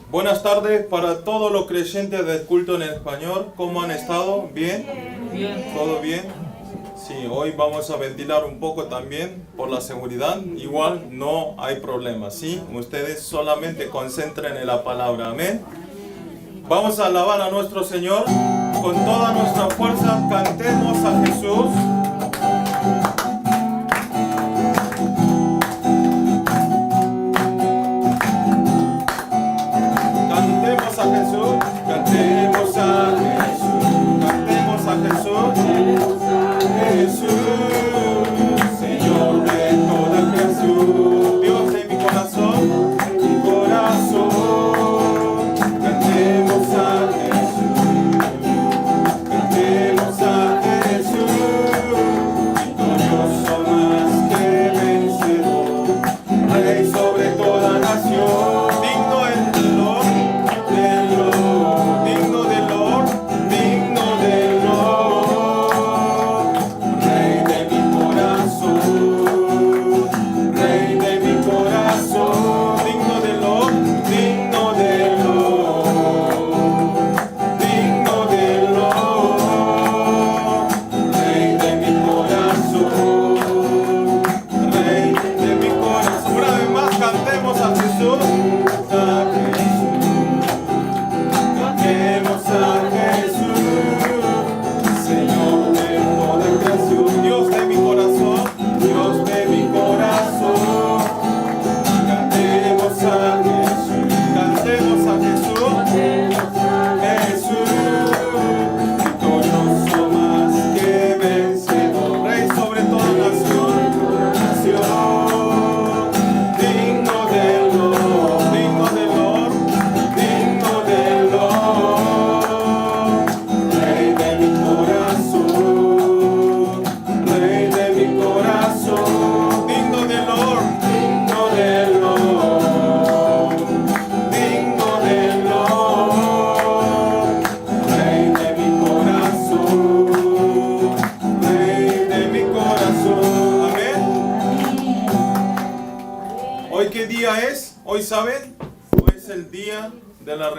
Buenas tardes para todos los creyentes del culto en español. ¿Cómo han estado? ¿Bien? Bien. ¿Todo bien? Sí, hoy vamos a ventilar un poco también por la seguridad. Igual no hay problema, ¿sí? Ustedes solamente concentren en la palabra. Amén. Vamos a alabar a nuestro Señor con toda nuestra fuerza. Cantemos a Jesús. Cantemos a Jesús, cantemos a Jesús, cantemos a Jesús, Jesús, Señor de toda creación, Dios de mi corazón, cantemos a Jesús, victorioso más que vencedor, Rey sobre toda nación, digno el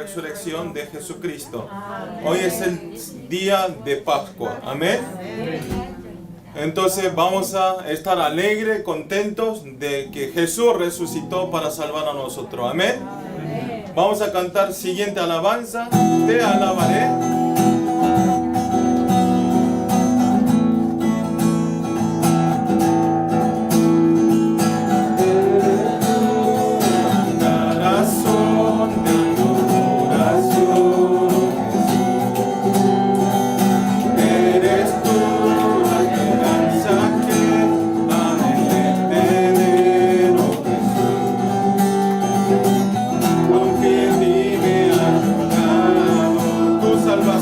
resurrección de Jesucristo. Hoy es el día de Pascua. Amén. Entonces vamos a estar alegres, contentos de que Jesús resucitó para salvar a nosotros. Amén. Vamos a cantar siguiente alabanza. Te alabaré. Salva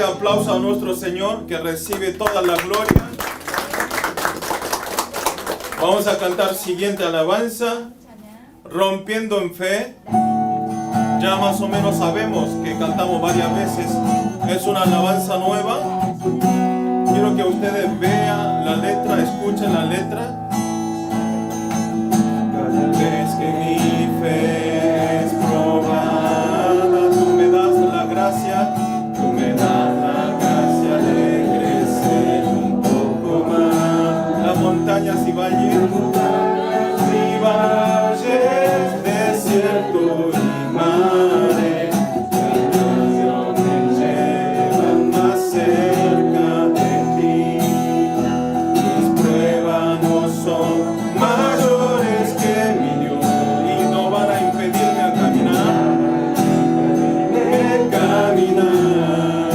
aplauso a nuestro Señor que recibe toda la gloria. Vamos a cantar siguiente alabanza, Rompiendo en Fe. Ya más o menos sabemos que cantamos varias veces. Es una alabanza nueva. Quiero que ustedes vean la letra, escuchen la letra. Cada vez que mi fe es probada, tú me das la gracia, tú me das la gracia de crecer un poco más. Las montañas y valles, desierto y mares, me llevan más cerca de ti. Mis pruebas no son mayores que mi Dios y no van a impedirme a caminar. Caminar,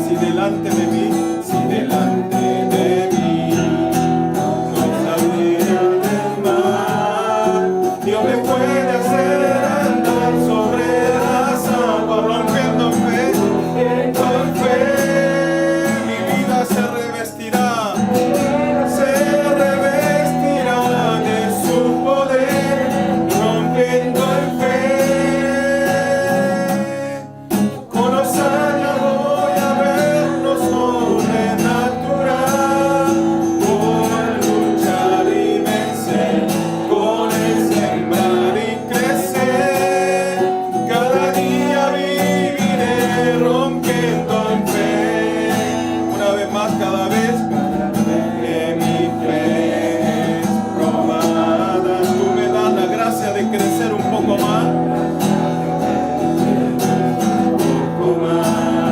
si delante de mí, si delante de mí no saliera del mar, Dios me puede hacer andar sobre las aguas, rompiendo en fe, con fe mi vida se revestirá de su poder, rompiendo en fe. Con osadia voy a ver lo sobrenatural, por luchar y vencer, con el sembrar y crecer. Cada día viviré rompiendo en fe. Una vez más, cada vez que mi fe es probada, tú me das la gracia de crecer un poco más.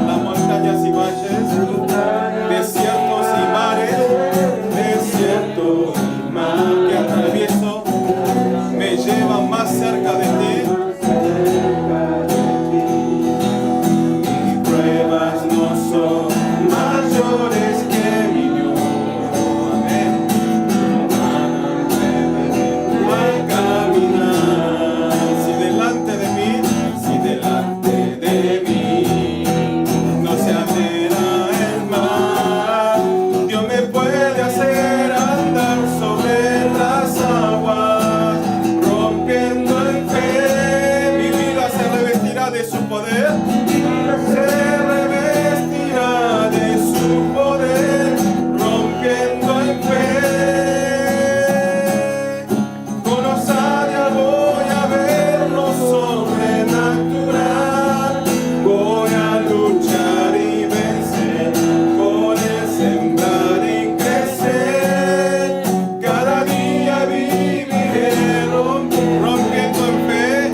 Las montañas y valles, desiertos y mares, desiertos y mar que atravieso, me llevan más cerca de ti. Mis pruebas no son mayores que mi Dios. Amén. Al caminar, si delante de mí, si delante de mí no se altera el mar, Dios me puede hacer andar sobre las aguas, rompiendo en fe. Mi vida se revestirá de su poder, se revestirá de su poder, rompiendo en fe. Con osadia voy a ver lo sobrenatural, voy a luchar y vencer, con el sembrar y crecer. Cada día viviré rompiendo en fe,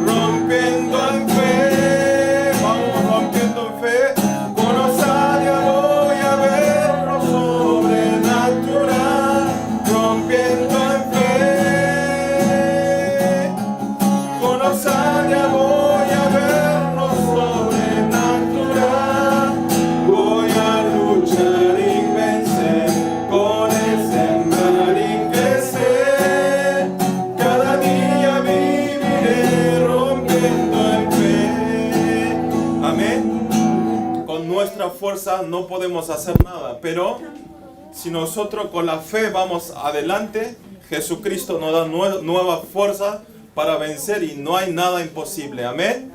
rompiendo en fe. Vamos rompiendo en fe. Con osadia voy a ver lo sobrenatural, rompiendo en fe. Con osadia voy a ver lo sobrenatural, voy a luchar y vencer, con el sembrar y crecer. Cada día viviré rompiendo en fe. Amén. Con nuestra fuerza no podemos hacer nada, pero si nosotros con la fe vamos adelante, Jesucristo nos da nueva fuerza para vencer y no hay nada imposible. Amén.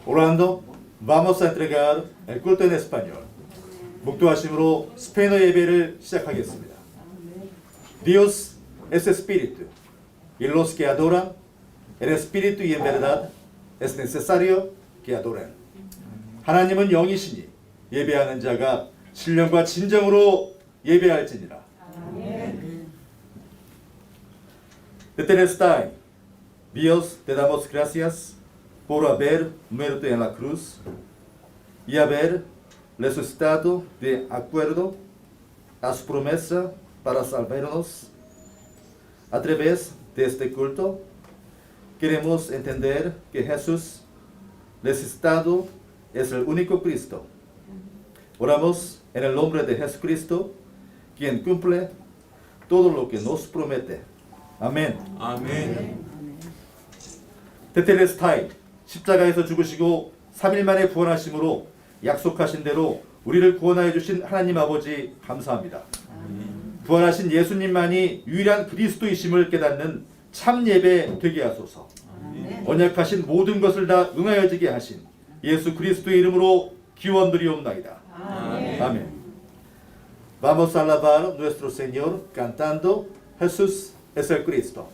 Orando, vamos a entregar el culto en español. 묵도하심으로 스페인어 예배를 시작하겠습니다. Dios es espíritu, y los que adoran el espíritu y en verdad es necesario que adoren. 하나님은 영이시니 예배하는 자가 신령과 진정으로 예배할지니라. Tetelestai, Dios, te damos gracias por haber muerto en la cruz y haber resucitado de acuerdo a su promesa para salvarnos. A través de este culto, queremos entender que Jesús resucitado es el único Cristo, Oramos en el nombre de Jesucristo, quien cumple todo lo que nos promete. 아멘. Amén. 테텔레스타이, 십자가에서 죽으시고 3일 만에 부활하심으로 약속하신 대로 우리를 구원하여 주신 하나님 아버지 감사합니다. 부활하신 예수님만이 유일한 그리스도이심을 깨닫는 참 예배 되게 하소서. 언약하신 모든 것을 다 응하여지게 하신 예수 그리스도의 이름으로 기원드리옵나이다. Amén. Vamos a alabar a nuestro Señor cantando Jesús es el Cristo.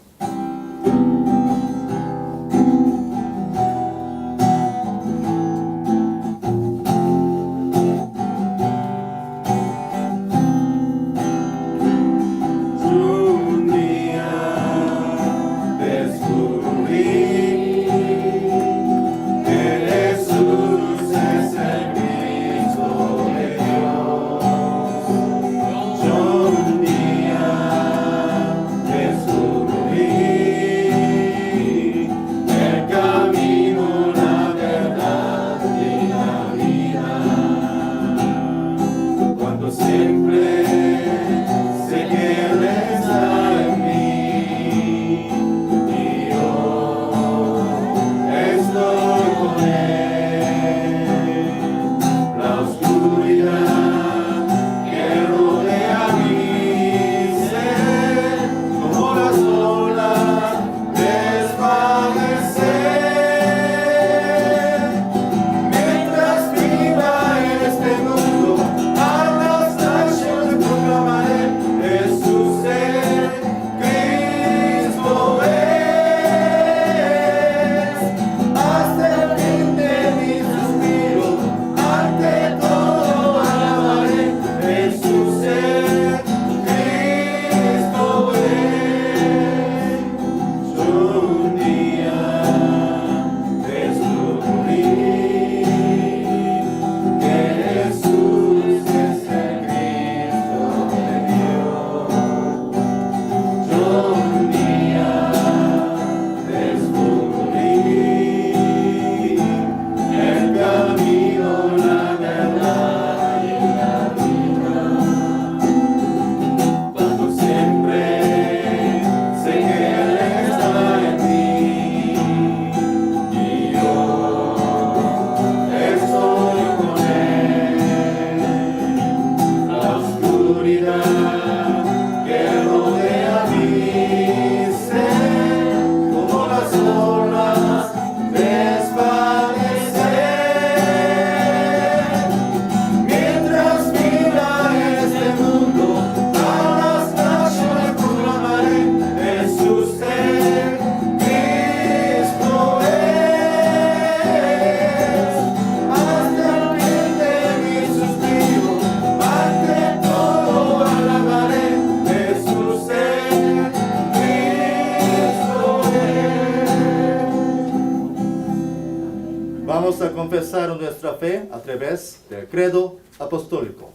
Vamos a confesar nuestra fe a través del credo apostólico.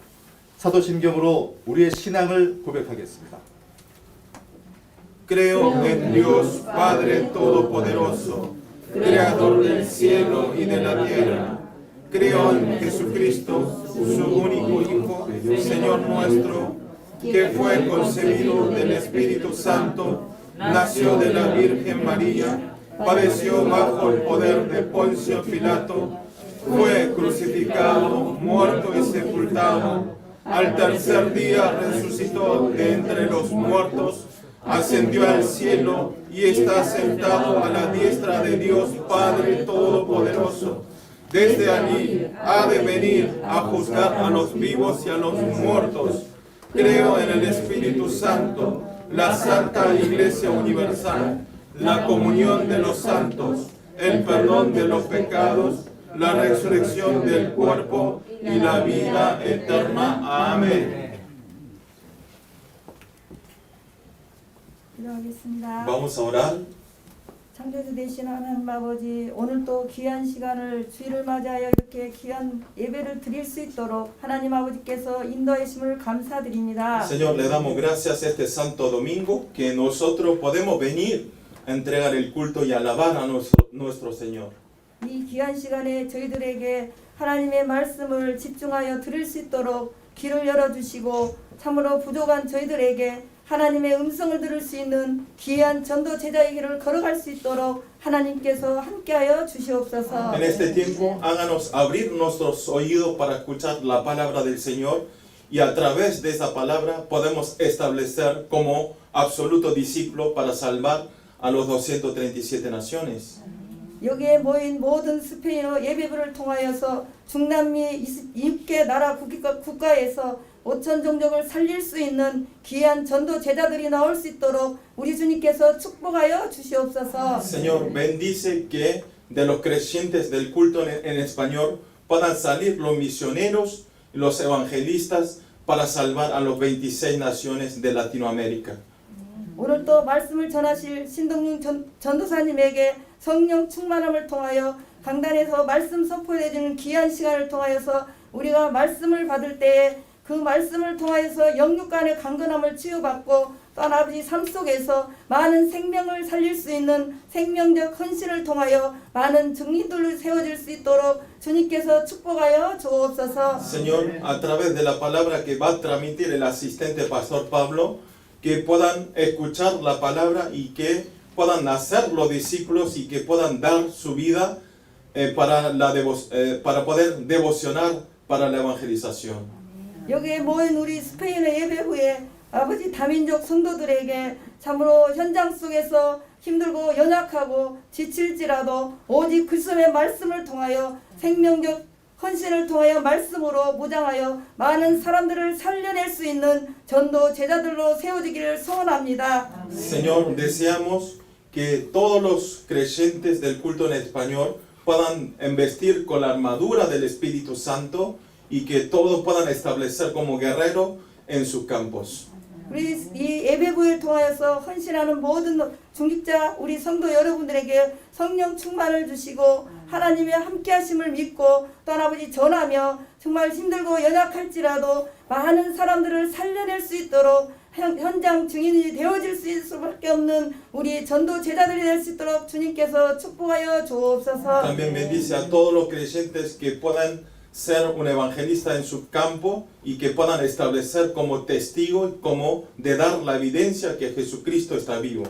사도신경으로 우리의 신앙을 고백하겠습니다. Creo en Dios Padre Todopoderoso, Creador del cielo y de la tierra. Creo en Jesucristo, su único Hijo, Señor nuestro, que fue concebido del Espíritu Santo, nació de la Virgen María, padeció bajo el poder de Poncio Pilato, fue crucificado, muerto y sepultado. Al tercer día resucitó de entre los muertos, ascendió al cielo y está sentado a la diestra de Dios Padre Todopoderoso. Desde allí ha de venir a juzgar a los vivos y a los muertos. Creo en el Espíritu Santo, la Santa Iglesia Universal, la comunión de los santos, el perdón de los pecados, la resurrección del cuerpo y la vida eterna. Amén. 기도하겠습니다. Vamos a orar. 창조주 되신 하나님 아버지, 오늘 또 귀한 시간을 주일을 맞이하여 이렇게 귀한 예배를 드릴 수 있도록 하나님 아버지께서 인도해 주심을 감사드립니다. Señor, le damos gracias este santo domingo que nosotros podemos venir a entregar el culto y alabar a nuestro Señor. 이 귀한 시간에 저희들에게 하나님의 말씀을 집중하여 들을 수 있도록 귀를 열어주시고 참으로 부족한 저희들에게 하나님의 음성을 들을 수 있는 귀한 전도 제자의 길을 걸어갈 수 있도록 하나님께서 함께하여 주시옵소서. En este tiempo, háganos abrir nuestros oídos para escuchar la palabra del Señor y a través de esa palabra podemos establecer como absoluto discípulo para salvar a los 237 naciones. 여기에 모인 모든 스페인어 예배부를 통하여서 중남미 6개 나라 국가에서 5천 종족을 살릴 수 있는 귀한 전도 제자들이 나올 수 있도록 우리 주님께서 축복하여 주시옵소서. Señor, bendice que de los creyentes del culto en español puedan salir los misioneros y los evangelistas para salvar a los 26 naciones de Latinoamérica. 오늘 또 말씀을 전하실 신동윤 전도사님에게 성령 충만함을 통하여 강단에서 말씀 선포해 주는 귀한 시간을 통하여서 우리가 말씀을 받을 때에 그 말씀을 통하여서 영육 간의 강건함을 치유받고 또한 아버지 삶 속에서 많은 생명을 살릴 수 있는 생명적 헌신을 통하여 많은 증인들을 세워질 수 있도록 주님께서 축복하여 주옵소서. Señor, a través de la palabra que va a transmitir el asistente Pastor Pablo, que puedan escuchar la palabra y que puedan nacer los discípulos y que puedan dar su vida para poder devocionar para la evangelización. 여기에 모인 우리 스페인의 예배 후에 아버지 다민족 성도들에게 참으로 현장 속에서 힘들고 연약하고 지칠지라도 오직 그리스도의 말씀을 통하여 생명적 헌신을 통하여 말씀으로 무장하여 많은 사람들을 살려낼 수 있는 전도 제자들로 세워지기를 소원합니다. Señor, deseamos que todos los creyentes del culto en español puedan embestir con la armadura del Espíritu Santo y que todos puedan establecer como guerreros en sus campos. 우리 이 예배부를 통하여서 헌신하는 모든 중직자 우리 성도 여러분들에게 성령 충만을 주시고 하나님의 함께하심을 믿고 또한 아버지 전하며 정말 힘들고 연약할지라도 많은 사람들을 살려낼 수 있도록 현장 증인이 되어질 수 있을 수밖에 없는 우리 전도 제자들이 될 수 있도록 주님께서 축복하여 주옵소서. También bendice a todos los creyentes que puedan ser un evangelista en su campo y que puedan establecer como testigo, como de dar la evidencia que Jesucristo está vivo.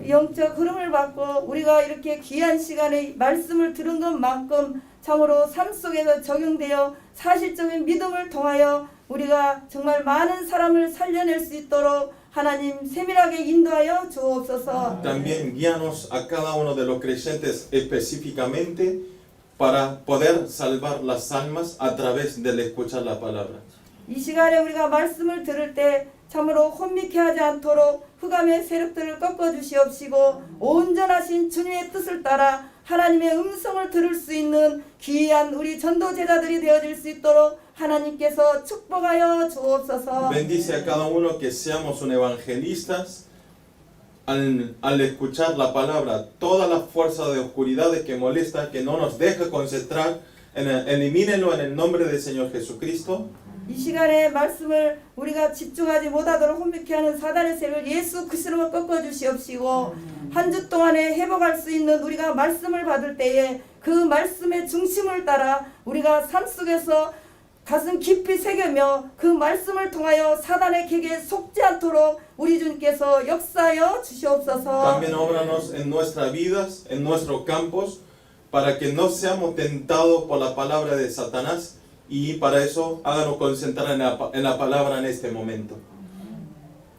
영적 흐름을 받고 우리가 이렇게 귀한 시간에 말씀을 들은 것만큼 참으로 삶 속에서 적용되어 사실적인 믿음을 통하여 우리가 정말 많은 사람을 살려낼 수 있도록 하나님 세밀하게 인도하여 주옵소서. También guíanos a cada uno de los creyentes específicamente para poder salvar las almas a través del escuchar la palabra. 이 시간에 우리가 말씀을 들을 때 참으로 혼미케 하지 않도록 흑암의 세력들을 꺾어 주시옵시고 온전하신 주님의 뜻을 따라 하나님의 음성을 들을 수 있는 귀한 우리 전도 제자들이 되어질 수 있도록 하나님께서 축복하여 주옵소서. Bendice a cada uno que seamos un evangelistas al escuchar la palabra. Todas las fuerzas de oscuridad que molesta, que no nos deja concentrar, elimínenlo en el nombre del Señor Jesucristo. 이 시간에 말씀을 우리가 집중하지 못하도록 혼미케 하는 사단의 세력을 예수 그리스도로 꺾어 주시옵시고 한 주 동안에 회복할 수 있는 우리가 말씀을 받을 때에 그 말씀의 중심을 따라 우리가 삶 속에서 가슴 깊이 새기며 그 말씀을 통하여 사단의 계계에 속지 않도록 우리 주님께서 역사하여 주시옵소서. También óbranos en nuestras vidas, en nuestros campos, para que no seamos tentados por la palabra de Satanás. Y para eso háganos concentrar en la palabra en este momento.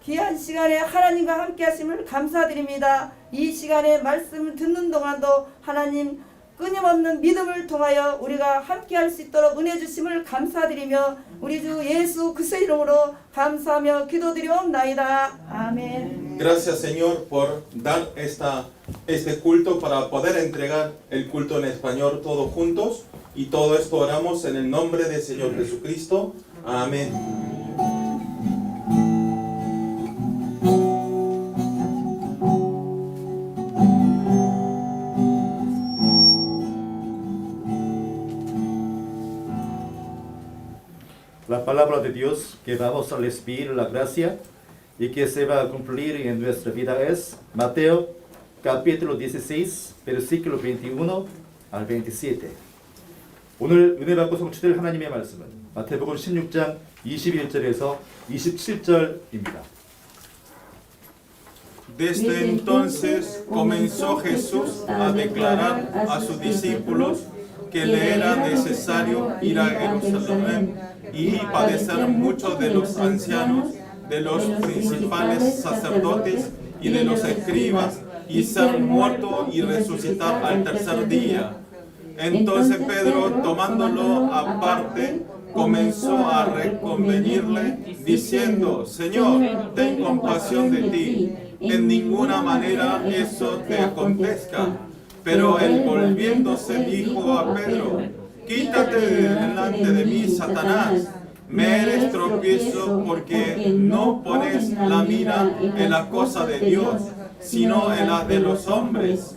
귀한 시간에 하나님과 함께 하심을 감사드립니다. 이 시간에 말씀을 듣는 동안도 하나님 끊임없는 믿음을 통하여 우리가 함께 할 수 있도록 은혜 주심을 감사드리며 우리 주 예수 그리스도 이름으로 감사하며 기도드리옵나이다. 아멘. Gracias, Señor, por dar este culto para poder entregar el culto en español todos juntos. Y todo esto oramos en el nombre del Señor Jesucristo. Amén. La palabra de Dios que vamos a recibir la gracia y que se va a cumplir en nuestra vida es Mateo capítulo 16, versículo 21 al 27. 오늘 은혜 받고 성취될 하나님의 말씀은 마태복음 16장 21절에서 27절입니다. Desde entonces comenzó Jesús a declarar a sus discípulos que le era necesario ir a Jerusalén y padecer mucho de los ancianos, de los principales sacerdotes y de los escribas, y ser muerto y resucitar al tercer día. Entonces Pedro, tomándolo aparte, comenzó a reconvenirle, diciendo: Señor, ten compasión de ti, en ninguna manera eso te acontezca. Pero él, volviéndose, dijo a Pedro: Quítate de delante de mí, Satanás. Me eres tropiezo porque no pones la mira en la cosa de Dios, sino en la de los hombres.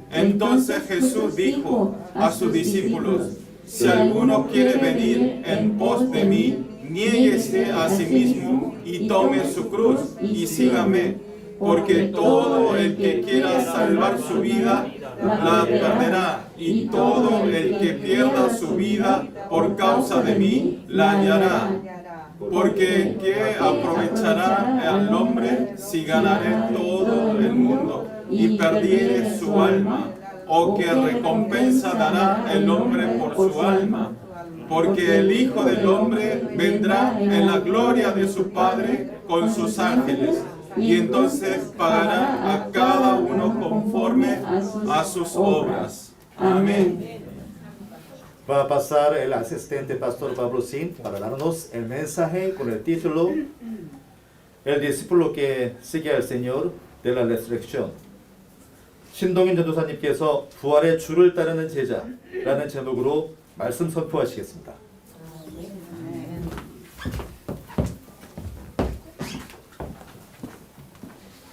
Entonces Jesús dijo a sus discípulos: Si alguno quiere venir en pos de mí, niéguese a sí mismo y tome su cruz y sígame. Porque todo el que quiera salvar su vida, la perderá, y todo el que pierda su vida por causa de mí, la hallará. Porque ¿qué aprovechará al hombre si ganare todo el mundo y perdiere su alma? ¿O qué recompensa dará el hombre por su alma? Porque el Hijo del Hombre vendrá en la gloria de su Padre con sus ángeles, y entonces pagará a cada uno conforme a sus obras. Amén. Va a pasar el asistente pastor Pablo Sin para darnos el mensaje con el título El discípulo que sigue al Señor de la resurrección. 신동인 전도사님께서 부활의 주를 따르는 제자라는 제목으로 말씀 선포하시겠습니다.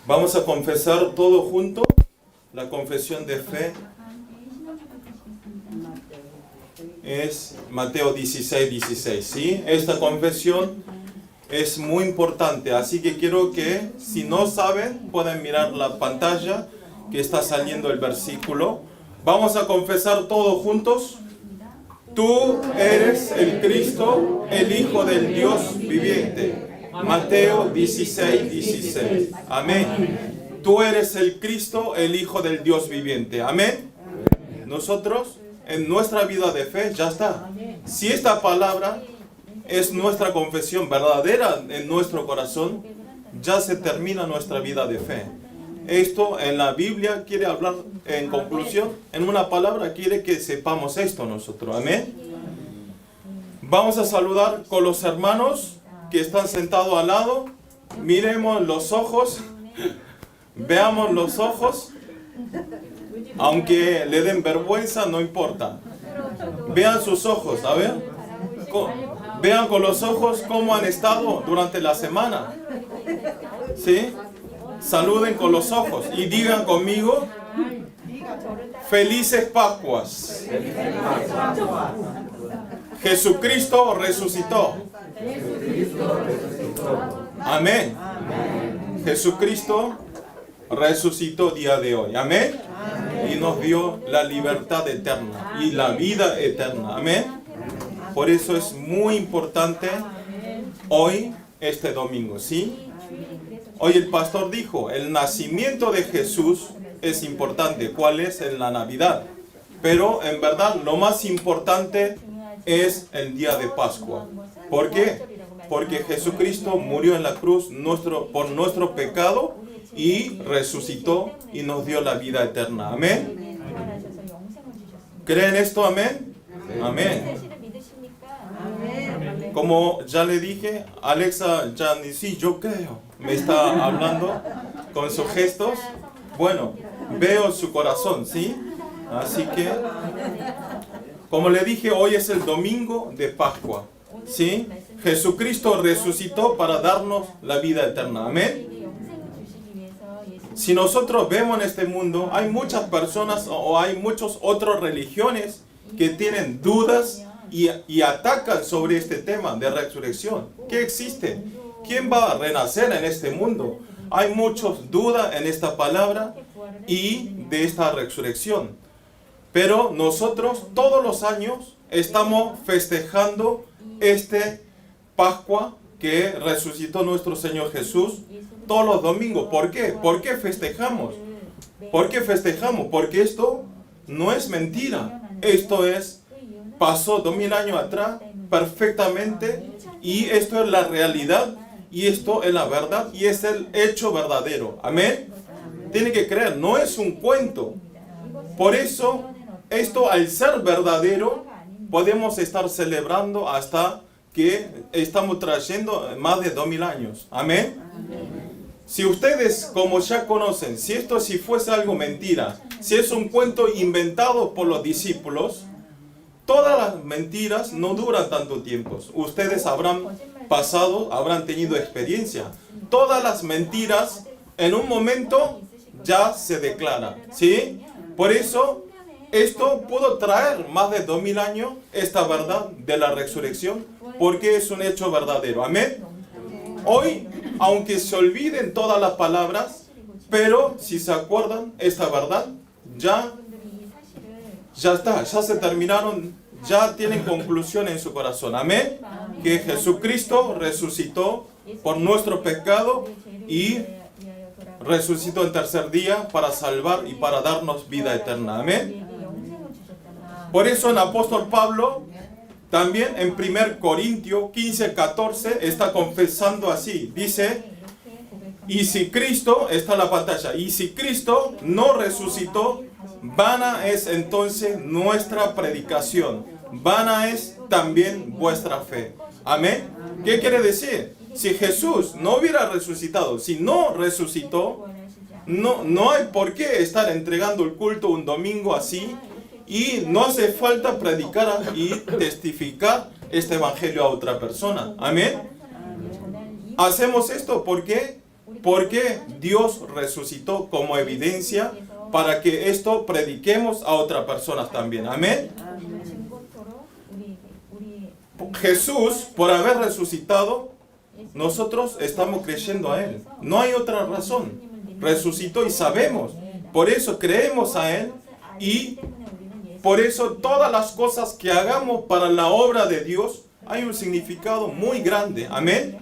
Vamos a confesar todo junto la confesión de fe. Es Mateo 16:16, ¿sí? Esta confesión es muy importante, así que quiero que, si no saben, pueden mirar la pantalla que está saliendo el versículo. Vamos a confesar todos juntos. Tú eres el Cristo, el Hijo del Dios viviente. Mateo 16:16. Amén. Tú eres el Cristo, el Hijo del Dios viviente. Amén. Nosotros, en nuestra vida de fe, ya está. Si esta palabra es nuestra confesión verdadera en nuestro corazón, ya se termina nuestra vida de fe. Esto en la Biblia quiere hablar, en conclusión, en una palabra quiere que sepamos esto nosotros. Amén. Vamos a saludar con los hermanos que están sentados al lado. Miremos los ojos, veamos los ojos, aunque le den vergüenza, no importa. Vean sus ojos, a ver. Vean con los ojos cómo han estado durante la semana. ¿Sí? Saluden con los ojos y digan conmigo: Felices Pascuas. Jesucristo resucitó. Amén. Jesucristo resucitó día de hoy. Amén. Y nos dio la libertad eterna y la vida eterna. Amén. Por eso es muy importante hoy, este domingo, ¿sí? Hoy el pastor dijo, el nacimiento de Jesús es importante. ¿Cuál es? En la Navidad. Pero en verdad lo más importante es el día de Pascua. ¿Por qué? Porque Jesucristo murió en la cruz por nuestro pecado y resucitó y nos dio la vida eterna. Amén. ¿Creen esto? Amén. Amén. Como ya le dije, Alexa ya ni sí, yo creo. Me está hablando con sus gestos. Bueno, veo su corazón, ¿sí? Así que, como le dije, hoy es el domingo de Pascua, ¿sí? Jesucristo resucitó para darnos la vida eterna. Amén. Si nosotros vemos en este mundo, hay muchas personas o hay muchas otras religiones que tienen dudas y atacan sobre este tema de resurrección. ¿Qué existe? ¿Quién va a renacer en este mundo? Hay muchas dudas en esta palabra y de esta resurrección. Pero nosotros todos los años estamos festejando este Pascua que resucitó nuestro Señor Jesús todos los domingos. ¿Por qué? ¿Por qué festejamos? ¿Por qué festejamos? Porque esto no es mentira. Esto pasó 2000 años atrás perfectamente, y esto es la realidad, y esto es la verdad, y es el hecho verdadero. Amén. Tiene que creer, no es un cuento. Por eso, esto al ser verdadero, podemos estar celebrando hasta que estamos trayendo más de 2000 años. Amén. Si ustedes, como ya conocen, si fuese algo mentira, si es un cuento inventado por los discípulos, todas las mentiras no duran tanto tiempo. Ustedes habrán tenido experiencia. Todas las mentiras en un momento ya se declaran, ¿sí? Por eso, esto pudo traer más de 2000 años esta verdad de la resurrección, porque es un hecho verdadero. Amén. Hoy, aunque se olviden todas las palabras, pero si se acuerdan, esta verdad ya está, ya se terminaron, ya tienen conclusión en su corazón. Amén. Que Jesucristo resucitó por nuestro pecado y resucitó el tercer día para salvar y para darnos vida eterna. Amén. Por eso el apóstol Pablo también en 1 Corintios 15:14 está confesando así. Dice, y si Cristo, está en la pantalla, y si Cristo no resucitó, vana es entonces nuestra predicación, vana es también vuestra fe. Amén. ¿Qué quiere decir? Si Jesús no hubiera resucitado, si no resucitó, no hay por qué estar entregando el culto un domingo así, y no hace falta predicar y testificar este evangelio a otra persona. Amén. Hacemos esto porque Dios resucitó como evidencia para que esto prediquemos a otras personas también. Amén. Jesús, por haber resucitado, nosotros estamos creyendo a Él. No hay otra razón. Resucitó y sabemos. Por eso creemos a Él, y por eso todas las cosas que hagamos para la obra de Dios hay un significado muy grande. Amén.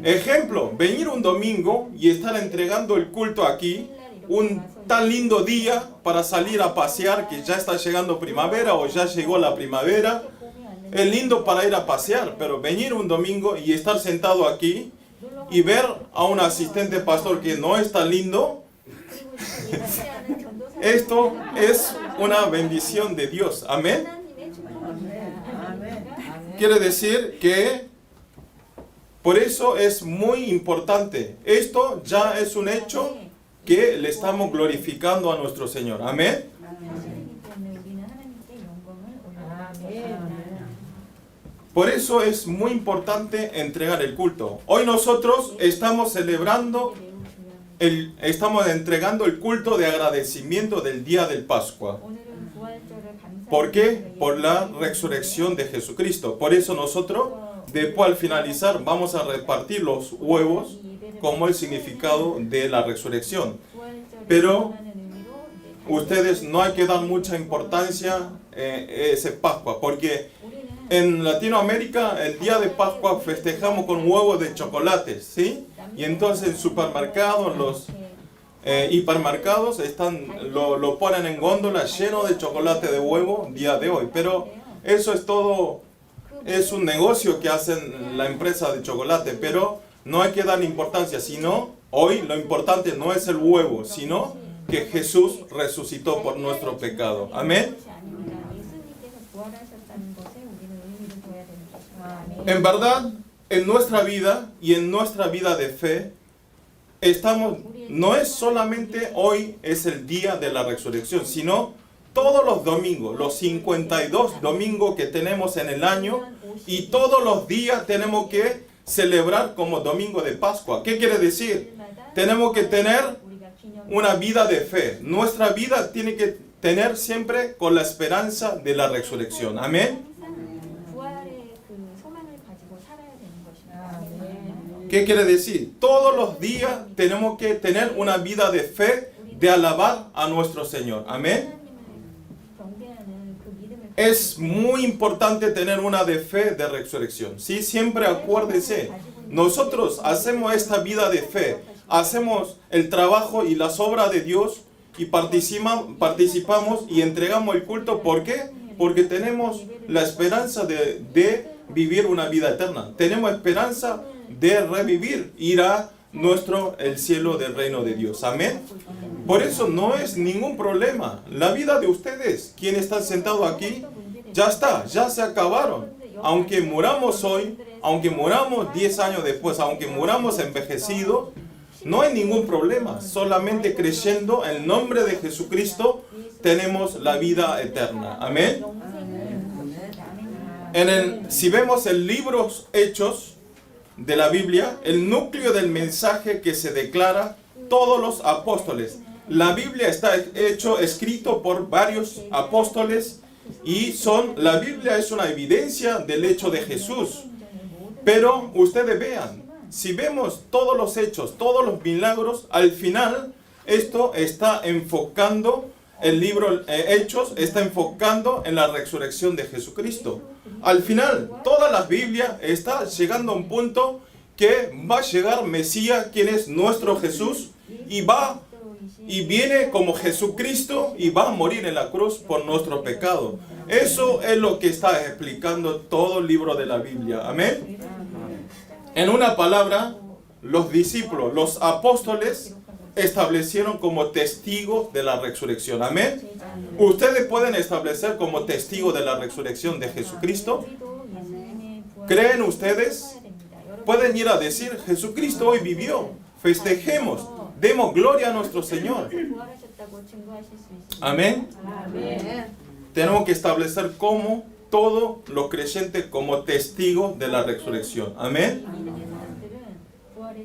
Ejemplo, venir un domingo y estar entregando el culto aquí, un tan lindo día para salir a pasear, que ya está llegando primavera o ya llegó la primavera. Es lindo para ir a pasear, pero venir un domingo y estar sentado aquí y ver a un asistente pastor que no es tan lindo, esto es una bendición de Dios. Amén. Quiere decir que por eso es muy importante. Esto ya es un hecho que le estamos glorificando a nuestro Señor. Amén. Por eso es muy importante entregar el culto. Hoy nosotros estamos entregando el culto de agradecimiento del día del Pascua. ¿Por qué? Por la resurrección de Jesucristo. Por eso nosotros, después al finalizar, vamos a repartir los huevos como el significado de la resurrección. Pero ustedes no hay que dar mucha importancia a ese Pascua, porque en Latinoamérica el día de Pascua festejamos con huevos de chocolate, ¿sí? Y entonces en supermercados, los hipermercados lo ponen en góndola lleno de chocolate de huevo día de hoy. Pero eso es todo, es un negocio que hacen la empresa de chocolate, pero no hay que darle importancia, sino hoy lo importante no es el huevo, sino que Jesús resucitó por nuestro pecado. Amén. En verdad, en nuestra vida y en nuestra vida de fe, no es solamente hoy es el día de la resurrección, sino todos los domingos, los 52 domingos que tenemos en el año, y todos los días tenemos que celebrar como domingo de Pascua. ¿Qué quiere decir? Tenemos que tener una vida de fe. Nuestra vida tiene que tener siempre con la esperanza de la resurrección. Amén. ¿Qué quiere decir? Todos los días tenemos que tener una vida de fe, de alabar a nuestro Señor. Amén. es muy importante tener una de fe de resurrección. ¿Sí? Siempre acuérdese, nosotros hacemos esta vida de fe, hacemos el trabajo y las obras de Dios y participamos y entregamos el culto. ¿Por qué? Porque tenemos la esperanza de vivir una vida eterna. Tenemos esperanza de revivir, ir a el cielo del reino de Dios. Amén. Por eso no es ningún problema. La vida de ustedes, quienes están sentados aquí, ya está, ya se acabaron. Aunque muramos hoy, aunque muramos 10 años después, aunque muramos envejecidos, no hay ningún problema. Solamente creyendo en el nombre de Jesucristo tenemos la vida eterna. Amén. Si vemos el libro Hechos de la Biblia, el núcleo del mensaje que se declara todos los apóstoles. La Biblia está escrito por varios apóstoles y la Biblia es una evidencia del hecho de Jesús. Pero ustedes vean, si vemos todos los hechos, todos los milagros, al final esto está enfocando, el libro Hechos está enfocando en la resurrección de Jesucristo. Al final, toda la Biblia está llegando a un punto que va a llegar Mesías, quien es nuestro Jesús, y viene como Jesucristo y va a morir en la cruz por nuestro pecado. Eso es lo que está explicando todo el libro de la Biblia. Amén. En una palabra, los discípulos, los apóstoles, establecieron como testigos de la resurrección. Amén. Ustedes pueden establecer como testigos de la resurrección de Jesucristo. ¿Creen ustedes? Pueden ir a decir, Jesucristo hoy vivió. Festejemos. Demos gloria a nuestro Señor. Amén. Tenemos que establecer como todos los creyentes como testigos de la resurrección. Amén.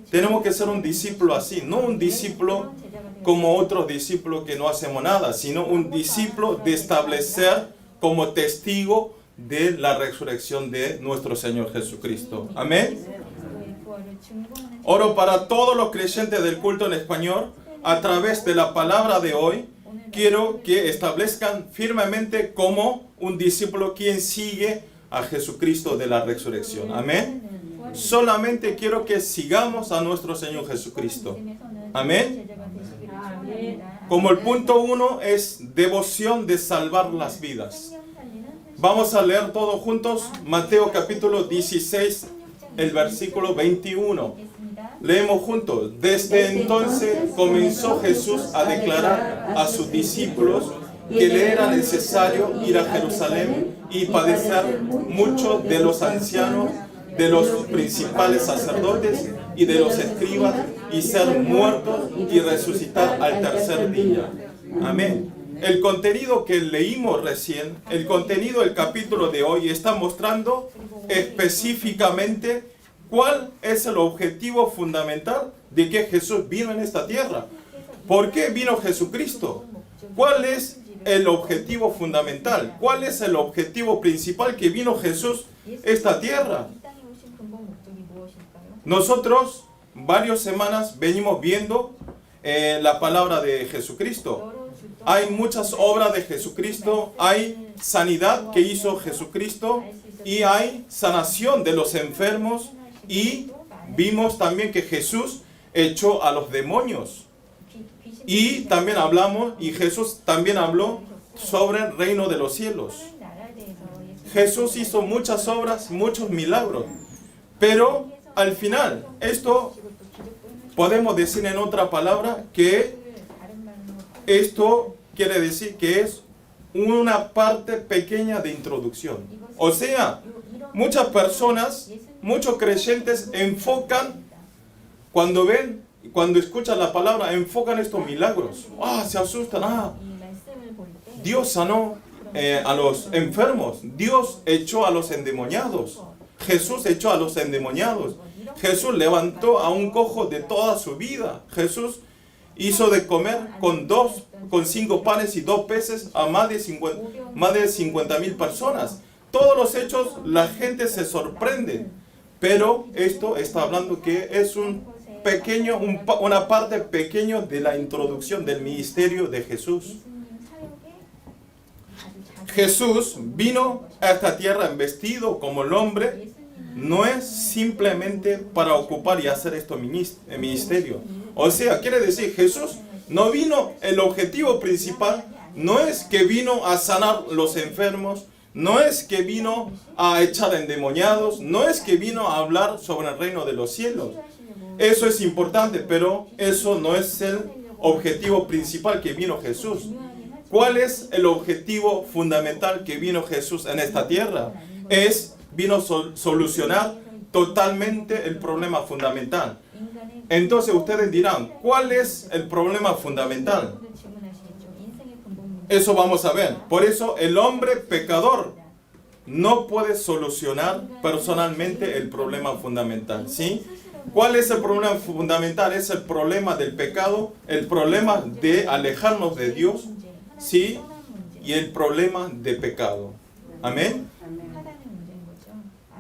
Tenemos que ser un discípulo así, no un discípulo como otros discípulos que no hacemos nada, sino un discípulo de establecer como testigo de la resurrección de nuestro Señor Jesucristo. Amén. Oro para todos los creyentes del culto en español, a través de la palabra de hoy, quiero que establezcan firmemente como un discípulo quien sigue a Jesucristo de la resurrección. Amén. Solamente quiero que sigamos a nuestro Señor Jesucristo. Amén. Como el punto 1 es devoción de salvar las vidas. Vamos a leer todos juntos Mateo capítulo 16, el versículo 21. Leemos juntos. Desde entonces comenzó Jesús a declarar a sus discípulos que le era necesario ir a Jerusalén y padecer mucho de los ancianos, de los principales sacerdotes y de los escribas, y ser muertos y resucitar al tercer día. Amén. El contenido que leímos recién, el contenido del capítulo de hoy, está mostrando específicamente cuál es el objetivo fundamental de que Jesús vino en esta tierra. ¿Por qué vino Jesucristo? ¿Cuál es el objetivo fundamental? ¿Cuál es el objetivo principal que vino Jesús a esta tierra? Nosotros varias semanas venimos viendo la palabra de Jesucristo. Hay muchas obras de Jesucristo, hay sanidad que hizo Jesucristo y hay sanación de los enfermos, y vimos también que Jesús echó a los demonios. Y también Jesús también habló sobre el reino de los cielos. Jesús hizo muchas obras, muchos milagros, pero al final, esto podemos decir en otra palabra que esto quiere decir que es una parte pequeña de introducción. O sea, muchas personas, muchos creyentes enfocan, cuando escuchan la palabra, enfocan estos milagros. Se asustan. Dios sanó a los enfermos. Dios echó a los endemoniados. Jesús echó a los endemoniados. Jesús levantó a un cojo de toda su vida. Jesús hizo de comer con 5 panes y 2 peces a más de 50,000 personas. Todos los hechos, la gente se sorprende. Pero esto está hablando que es una parte pequeña de la introducción del ministerio de Jesús. Jesús vino a esta tierra vestido como el hombre, no es simplemente para ocupar y hacer esto ministerio. O sea, quiere decir, Jesús no vino, el objetivo principal no es que vino a sanar los enfermos, no es que vino a echar endemoniados, no es que vino a hablar sobre el reino de los cielos. Eso es importante, pero eso no es el objetivo principal que vino Jesús. ¿Cuál es el objetivo fundamental que vino Jesús en esta tierra? Vino a solucionar totalmente el problema fundamental. Entonces ustedes dirán, ¿cuál es el problema fundamental? Eso vamos a ver. Por eso el hombre pecador no puede solucionar personalmente el problema fundamental, ¿sí? ¿Cuál es el problema fundamental? Es el problema del pecado, el problema de alejarnos de Dios, ¿sí? Y el problema de pecado. Amén.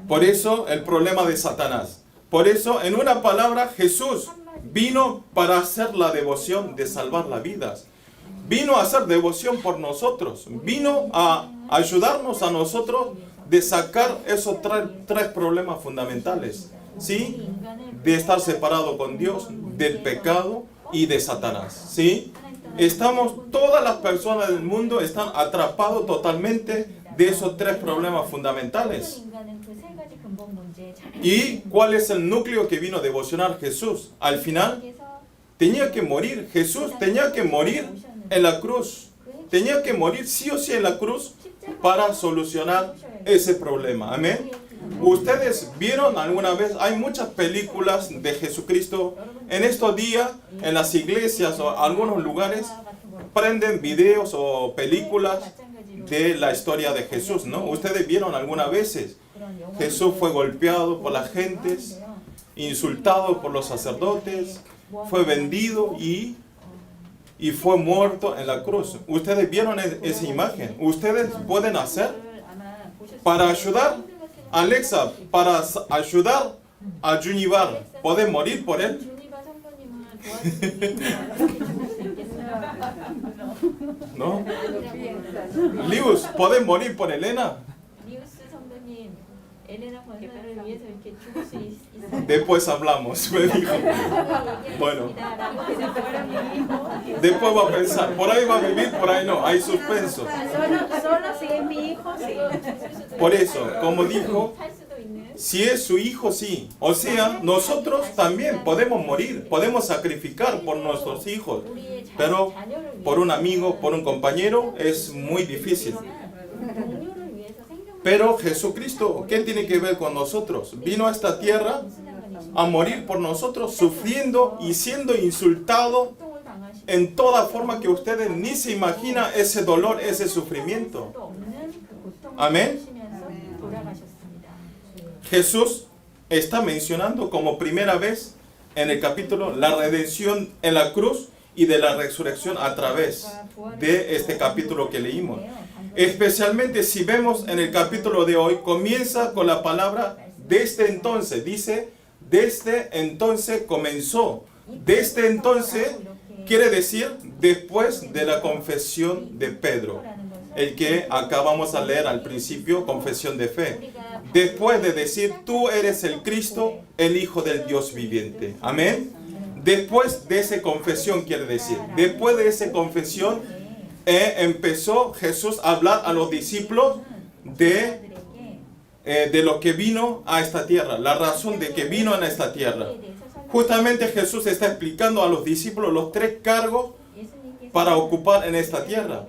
Por eso el problema de Satanás. Por eso, en una palabra, Jesús vino para hacer la devoción de salvar las vidas. Vino a hacer devoción por nosotros. Vino a ayudarnos a nosotros de sacar esos tres problemas fundamentales, ¿sí? De estar separado con Dios, del pecado y de Satanás, ¿sí? Todas las personas del mundo están atrapados totalmente de esos tres problemas fundamentales. ¿Y cuál es el núcleo que vino a devocionar Jesús? Al final, tenía que morir. Jesús tenía que morir en la cruz. Tenía que morir sí o sí en la cruz para solucionar ese problema. Amén. Ustedes vieron alguna vez, hay muchas películas de Jesucristo. En estos días, en las iglesias o algunos lugares, prenden videos o películas de la historia de Jesús, ¿no? Ustedes vieron algunas veces. Jesús fue golpeado por las gentes, insultado por los sacerdotes, fue vendido y fue muerto en la cruz. Ustedes vieron esa imagen. Ustedes pueden hacer para ayudar a Alexa, para ayudar a Junivar. ¿Pueden morir por él? ¿No? Lius, ¿pueden morir por Elena? Después hablamos, me dijo. Bueno, después va a pensar, por ahí va a vivir, por ahí no, hay suspenso. Solo si es mi hijo, sí. Por eso, como dijo, si es su hijo, sí. O sea, nosotros también podemos morir, podemos sacrificar por nuestros hijos, pero por un amigo, por un compañero, es muy difícil. Pero Jesucristo, ¿qué tiene que ver con nosotros? Vino a esta tierra a morir por nosotros, sufriendo y siendo insultado en toda forma que ustedes ni se imaginan ese dolor, ese sufrimiento. Amén. Jesús está mencionando como primera vez en el capítulo la redención en la cruz y de la resurrección a través de este capítulo que leímos. Especialmente si vemos en el capítulo de hoy, comienza con la palabra desde entonces. Dice, desde entonces comenzó. Desde entonces quiere decir después de la confesión de Pedro. El que acabamos de leer al principio, confesión de fe. Después de decir, tú eres el Cristo, el Hijo del Dios viviente. Amén. Después de esa confesión quiere decir. Después de esa confesión empezó Jesús a hablar a los discípulos de lo que vino a esta tierra, la razón de que vino a esta tierra. Justamente Jesús está explicando a los discípulos los tres cargos para ocupar en esta tierra.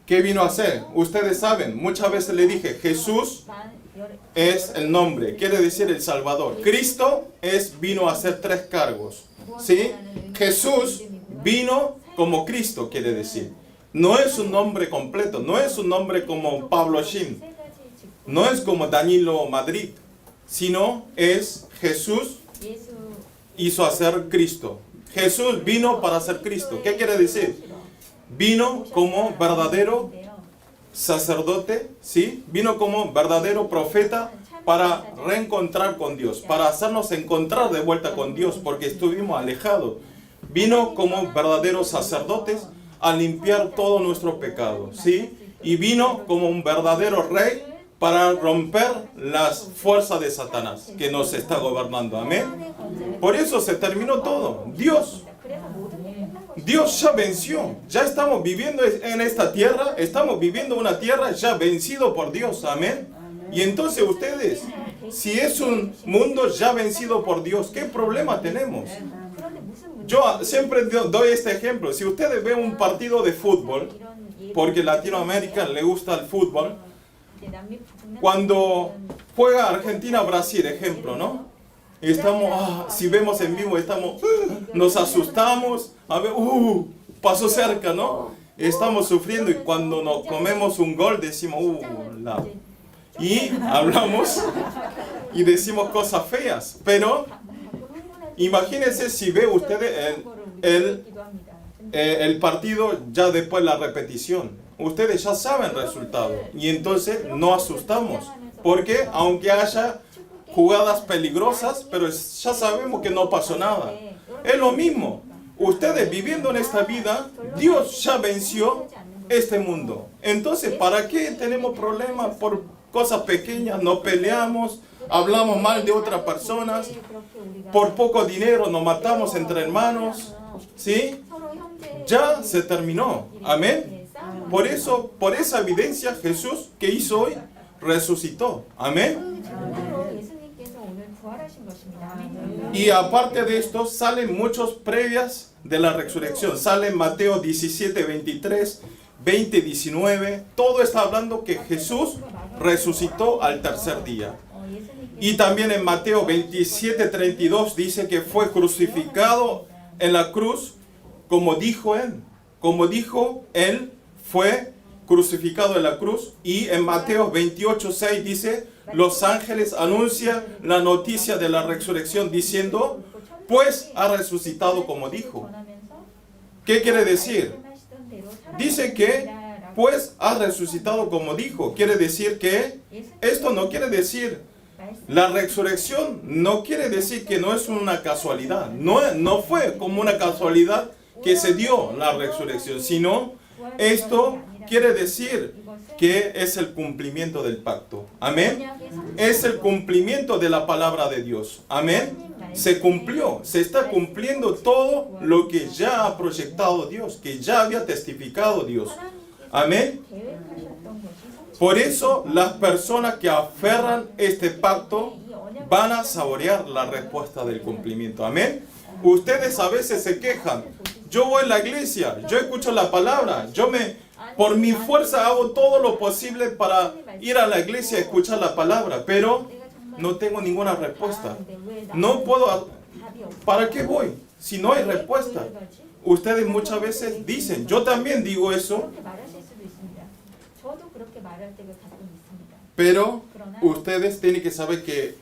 ¿Qué vino a hacer? Ustedes saben, muchas veces le dije, Jesús es el nombre, quiere decir el Salvador. Cristo vino a hacer tres cargos, ¿sí? Jesús vino como Cristo, quiere decir. No es un nombre completo, no es un nombre como Pablo Shin, no es como Danilo Madrid, sino es Jesús hizo hacer Cristo. Jesús vino para ser Cristo. ¿Qué quiere decir? Vino como verdadero sacerdote, ¿sí? Vino como verdadero profeta para reencontrar con Dios, para hacernos encontrar de vuelta con Dios, porque estuvimos alejados. Vino como verdaderos sacerdotes a limpiar todo nuestro pecado, ¿sí? Y vino como un verdadero rey para romper las fuerzas de Satanás que nos está gobernando. Amén. Por eso se terminó todo. Dios ya venció. Ya estamos viviendo en esta tierra. Estamos viviendo una tierra ya vencido por Dios. Amén. Y entonces ustedes, si es un mundo ya vencido por Dios, ¿qué problema tenemos? Yo siempre doy este ejemplo. Si ustedes ven un partido de fútbol, porque Latinoamérica le gusta el fútbol, cuando juega Argentina-Brasil, ejemplo, ¿no? Estamos, si vemos en vivo, nos asustamos, a ver, pasó cerca, ¿no? Estamos sufriendo y cuando nos comemos un gol decimos, y hablamos y decimos cosas feas, pero imagínense si ve ustedes el partido ya después de la repetición. Ustedes ya saben el resultado y entonces no asustamos. Porque aunque haya jugadas peligrosas, pero ya sabemos que no pasó nada. Es lo mismo. Ustedes viviendo en esta vida, Dios ya venció este mundo. Entonces, ¿para qué tenemos problemas por cosas pequeñas? No peleamos, hablamos mal de otras personas, por poco dinero nos matamos entre hermanos, ¿sí? Ya se terminó. Amén. Por eso, por esa evidencia, Jesús, ¿qué hizo hoy? Resucitó. Amén. Y aparte de esto, salen muchos previas de la resurrección. Sale Mateo 17, 23, 20, 19. Todo está hablando que Jesús resucitó al tercer día. Y también en Mateo 27, 32 dice que fue crucificado en la cruz como dijo él. Como dijo él, fue crucificado en la cruz. Y en Mateo 28, 6 dice, los ángeles anuncian la noticia de la resurrección diciendo, pues ha resucitado como dijo. ¿Qué quiere decir? Dice que, pues ha resucitado como dijo. Quiere decir que, esto no quiere decir, la resurrección no quiere decir que no es una casualidad. No fue como una casualidad que se dio la resurrección, sino esto quiere decir que es el cumplimiento del pacto. Amén. Es el cumplimiento de la palabra de Dios. Amén. Se cumplió, se está cumpliendo todo lo que ya ha proyectado Dios, que ya había testificado Dios. Amén. Por eso las personas que aferran este pacto van a saborear la respuesta del cumplimiento. Amén. Ustedes a veces se quejan. Yo voy a la iglesia, yo escucho la palabra, por mi fuerza hago todo lo posible para ir a la iglesia y escuchar la palabra, pero no tengo ninguna respuesta. No puedo. ¿Para qué voy si no hay respuesta? Ustedes muchas veces dicen, yo también digo eso, pero ustedes tienen que saber que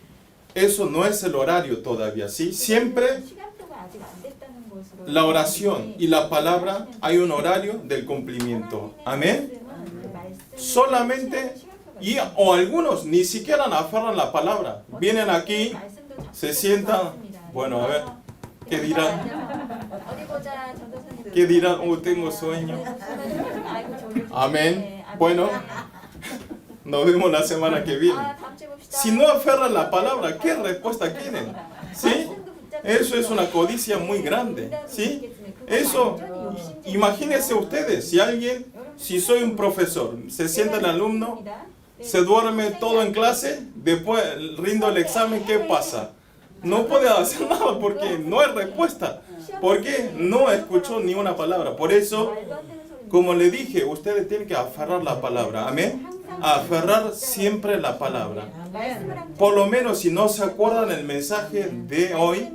eso no es el horario todavía, ¿sí? Siempre la oración y la palabra hay un horario del cumplimiento. Amén. Solamente, o algunos ni siquiera aferran la palabra. Vienen aquí, se sientan, bueno, a ver, ¿qué dirán? ¿Qué dirán? Tengo sueño. Amén. Bueno, nos vemos la semana que viene. Si no aferran la palabra, ¿qué respuesta quieren? ¿Sí? Eso es una codicia muy grande, ¿sí? Eso, imagínense ustedes, si soy un profesor, se sienta el alumno, se duerme todo en clase, después rindo el examen, ¿qué pasa? No puede hacer nada porque no hay respuesta, porque no escuchó ni una palabra. Por eso, como le dije, ustedes tienen que aferrar la palabra, amén. Aferrar siempre la palabra. Por lo menos si no se acuerdan el mensaje de hoy,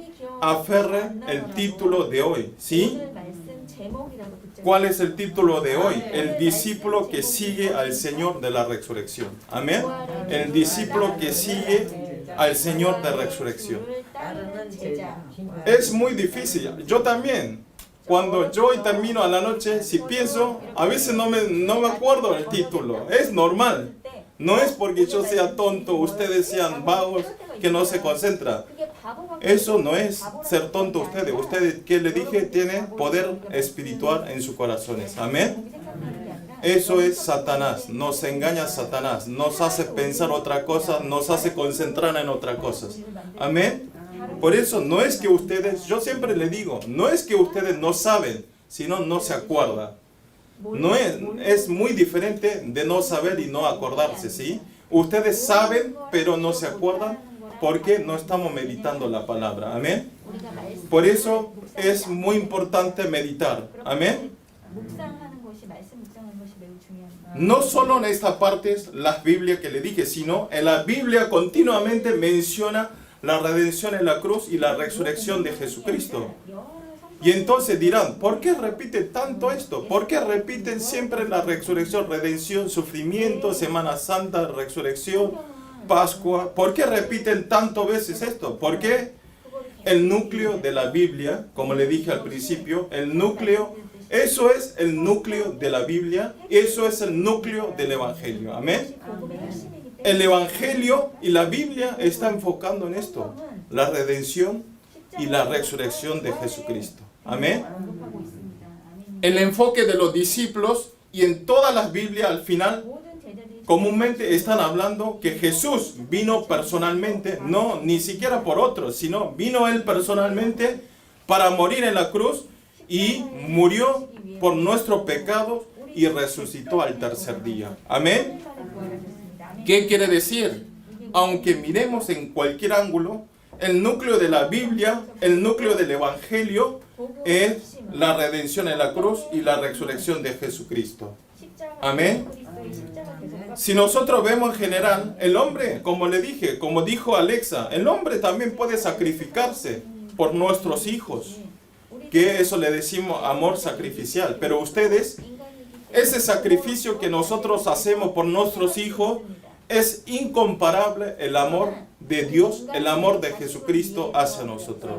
aferren el título de hoy, ¿sí? ¿Cuál es el título de hoy? El discípulo que sigue al Señor de la resurrección. Amén. El discípulo que sigue al Señor de resurrección. Es muy difícil. Yo también. Cuando yo hoy termino a la noche, si pienso, a veces no me acuerdo del título. Es normal. No es porque yo sea tonto, ustedes sean vagos, que no se concentran. Eso no es ser tonto ustedes. Ustedes, ¿qué le dije? Tienen poder espiritual en sus corazones. Amén. Eso es Satanás. Nos engaña Satanás. Nos hace pensar otra cosa. Nos hace concentrar en otras cosas. Amén. Por eso no es que ustedes, yo siempre le digo, no es que ustedes no saben, sino no se acuerdan. No es muy diferente de no saber y no acordarse, ¿sí? Ustedes saben, pero no se acuerdan porque no estamos meditando la palabra. Amén. Por eso es muy importante meditar. Amén. No solo en esta parte, la Biblia que le dije, sino en la Biblia continuamente menciona la redención en la cruz y la resurrección de Jesucristo. Y entonces dirán, ¿por qué repiten tanto esto? ¿Por qué repiten siempre la resurrección, redención, sufrimiento, Semana Santa, resurrección, Pascua? ¿Por qué repiten tantas veces esto? Porque el núcleo de la Biblia, como le dije al principio, el núcleo, eso es el núcleo de la Biblia, eso es el núcleo del Evangelio. Amén. El Evangelio y la Biblia están enfocando en esto, la redención y la resurrección de Jesucristo. Amén. El enfoque de los discípulos y en todas las Biblias al final comúnmente están hablando que Jesús vino personalmente, no ni siquiera por otros, sino vino Él personalmente para morir en la cruz y murió por nuestro pecado y resucitó al tercer día. Amén. ¿Qué quiere decir? Aunque miremos en cualquier ángulo, el núcleo de la Biblia, el núcleo del Evangelio es la redención en la cruz y la resurrección de Jesucristo. Amén. Si nosotros vemos en general, el hombre, como le dije, como dijo Alexa, el hombre también puede sacrificarse por nuestros hijos, que eso le decimos amor sacrificial. Pero ustedes, ese sacrificio que nosotros hacemos por nuestros hijos, es incomparable el amor de Dios, el amor de Jesucristo hacia nosotros.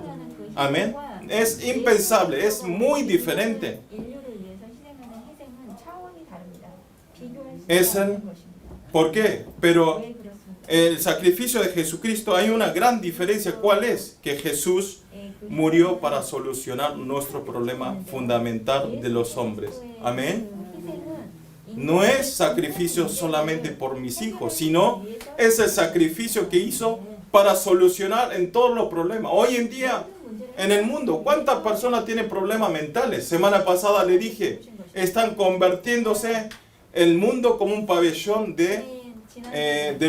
Amén. Es impensable, es muy diferente. ¿Por qué? Pero el sacrificio de Jesucristo hay una gran diferencia. ¿Cuál es? Que Jesús murió para solucionar nuestro problema fundamental de los hombres. Amén. No es sacrificio solamente por mis hijos, sino es el sacrificio que hizo para solucionar en todos los problemas. Hoy en día, en el mundo, ¿cuántas personas tienen problemas mentales? Semana pasada le dije, están convirtiéndose el mundo como un pabellón de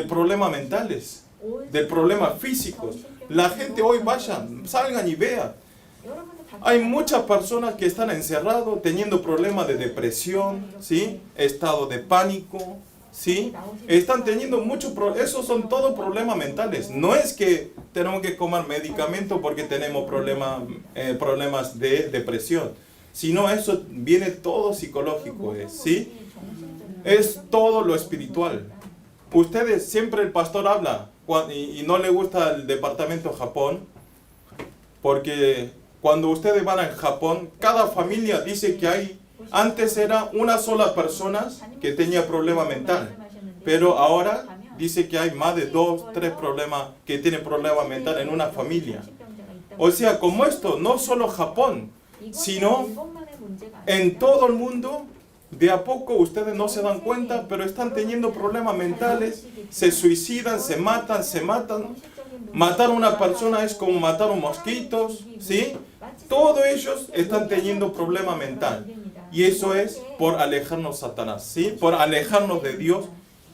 problemas mentales, de problemas físicos. La gente hoy vayan, salgan y vean. Hay muchas personas que están encerrados teniendo problemas de depresión, ¿sí? Estado de pánico, ¿sí? Están teniendo muchos problemas. Esos son todos problemas mentales. No es que tenemos que comer medicamentos porque tenemos problemas de depresión, sino eso viene todo psicológico, ¿sí? Es todo lo espiritual. Ustedes, siempre el pastor habla y no le gusta el departamento Japón, porque cuando ustedes van a Japón, cada familia dice que antes era una sola persona que tenía problema mental, pero ahora dice que hay más de 2, 3 problemas que tienen problema mental en una familia. O sea, como esto, no solo Japón, sino en todo el mundo, de a poco ustedes no se dan cuenta, pero están teniendo problemas mentales, se suicidan, se matan. Matar a una persona es como matar a un mosquito, ¿sí? Todos ellos están teniendo problema mental. Y eso es por alejarnos de Satanás, ¿sí? Por alejarnos de Dios.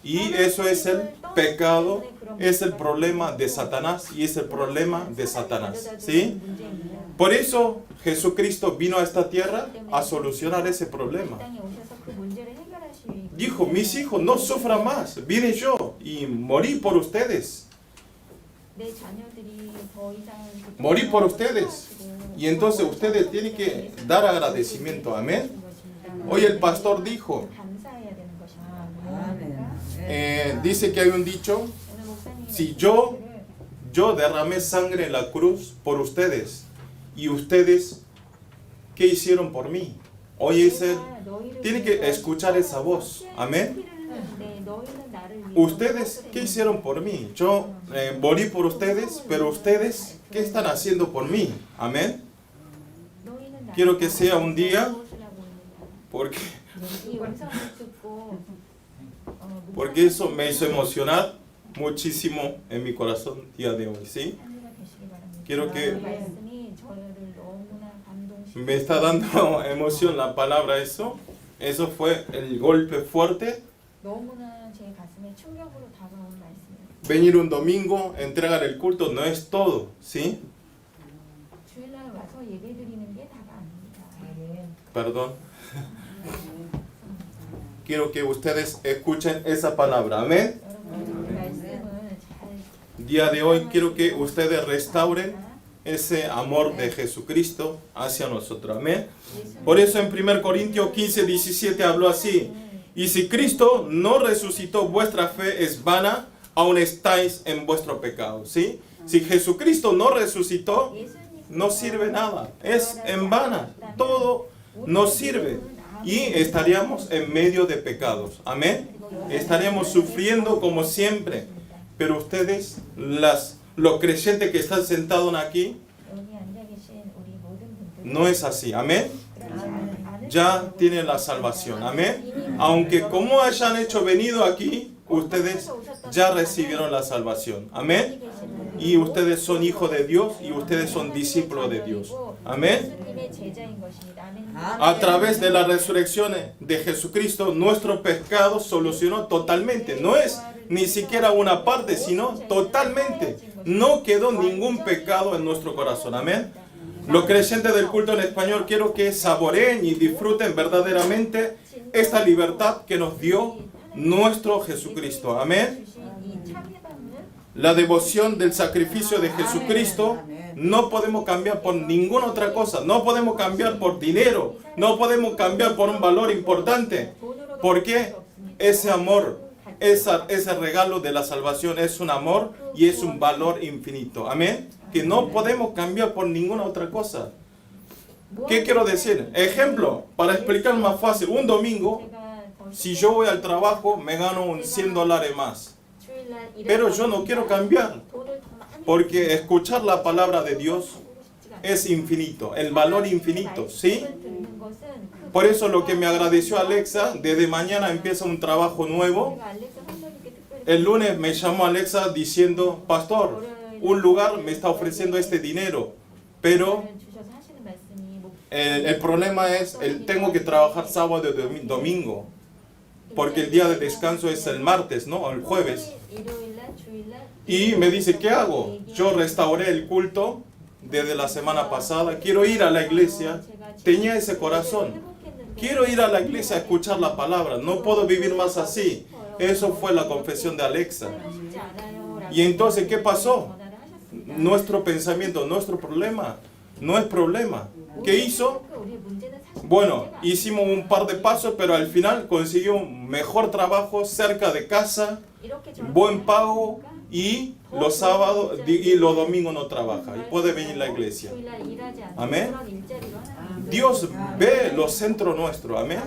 Y eso es el pecado, es el problema de Satanás y es el problema de Satanás, ¿sí? Por eso Jesucristo vino a esta tierra a solucionar ese problema. Dijo, mis hijos no sufran más, vine yo y morí por ustedes. Morí por ustedes. Y entonces ustedes tienen que dar agradecimiento. Amén. Hoy el pastor dijo, dice que hay un dicho, si yo derramé sangre en la cruz por ustedes, y ustedes, ¿qué hicieron por mí? Hoy tiene que escuchar esa voz. Amén. 너희는 나를 위해 ¿Ustedes qué hicieron por mí? Yo morí por ustedes, pero ustedes, ¿qué están haciendo por mí? Amén. 너희는 나를 Quiero que sea un día, 무엇을 하고 있느냐. porque, 이 음성을 듣고 porque eso me hizo emocionar muchísimo en mi corazón día de hoy, ¿sí? 참여가 되시기 바랍니다. Quiero que 이 말씀이 저를 너무나 감동시키고 me está dando emoción la palabra eso. Eso fue el golpe fuerte. 너무나 제 가슴에 충격으로 다가온 말씀이에요. Venir un domingo, entregar el culto no es todo, ¿sí? 주일날 와서 예배드리는 게 다가 아닙니다. Perdón. Quiero que ustedes escuchen esa palabra. Amén. 여러분 그 말씀을 잘 Día de hoy quiero que ustedes restauren ese amor de Jesucristo hacia nosotros. Amén. Por eso en 1 Corintios 15, 17 habló así. Y si Cristo no resucitó, vuestra fe es vana, aún estáis en vuestro pecado. ¿Sí? Si Jesucristo no resucitó, no sirve nada. Es en vana. Todo no sirve. Y estaríamos en medio de pecados. Amén. Estaríamos sufriendo como siempre. Pero ustedes, los creyentes que están sentados aquí, 여기 앉아 계신 우리 모든 분들 no es así. Amén. Ya tienen la salvación. Amén. Aunque como hayan hecho venido aquí, ustedes ya recibieron la salvación. Amén. Y ustedes son hijos de Dios y ustedes son discípulos de Dios. Amén. 예수님의 제자인 것입니다. 아멘. A través de la resurrección de Jesucristo, nuestro pecado solucionó totalmente. No es ni siquiera una parte, sino totalmente. No quedó ningún pecado en nuestro corazón. Amén. Los creyentes del culto en español quiero que saboreen y disfruten verdaderamente esta libertad que nos dio nuestro Jesucristo. Amén. 주신 이 참여감을 La devoción del sacrificio de Jesucristo no podemos cambiar por ninguna otra cosa. No podemos cambiar por dinero. No podemos cambiar por un valor importante. Porque ese amor, ese regalo de la salvación es un amor y es un valor infinito. Amén. Que no podemos cambiar por ninguna otra cosa. ¿Qué quiero decir? Ejemplo, para explicar más fácil. Un domingo, si yo voy al trabajo, me gano un $100 más. Pero yo no quiero cambiar. Porque escuchar la palabra de Dios es infinito, el valor infinito, ¿sí? Por eso lo que me agradeció Alexa, desde mañana empieza un trabajo nuevo. El lunes me llamó Alexa diciendo, pastor, un lugar me está ofreciendo este dinero, pero el problema es, tengo que trabajar sábado y domingo, porque el día de descanso es el martes, ¿no? El jueves. Y me dice, ¿qué hago? Yo restauré el culto desde la semana pasada. Quiero ir a la iglesia. Tenía ese corazón. Quiero ir a la iglesia a escuchar la palabra. No puedo vivir más así. Eso fue la confesión de Alexa. Y entonces, ¿qué pasó? Nuestro pensamiento, nuestro problema, no es problema. ¿Qué hizo? Bueno, hicimos un par de pasos, pero al final consiguió un mejor trabajo cerca de casa, buen pago, y los sábados y los domingos no trabaja y puede venir a la iglesia. Amén. Dios ve los centros nuestros. Amén.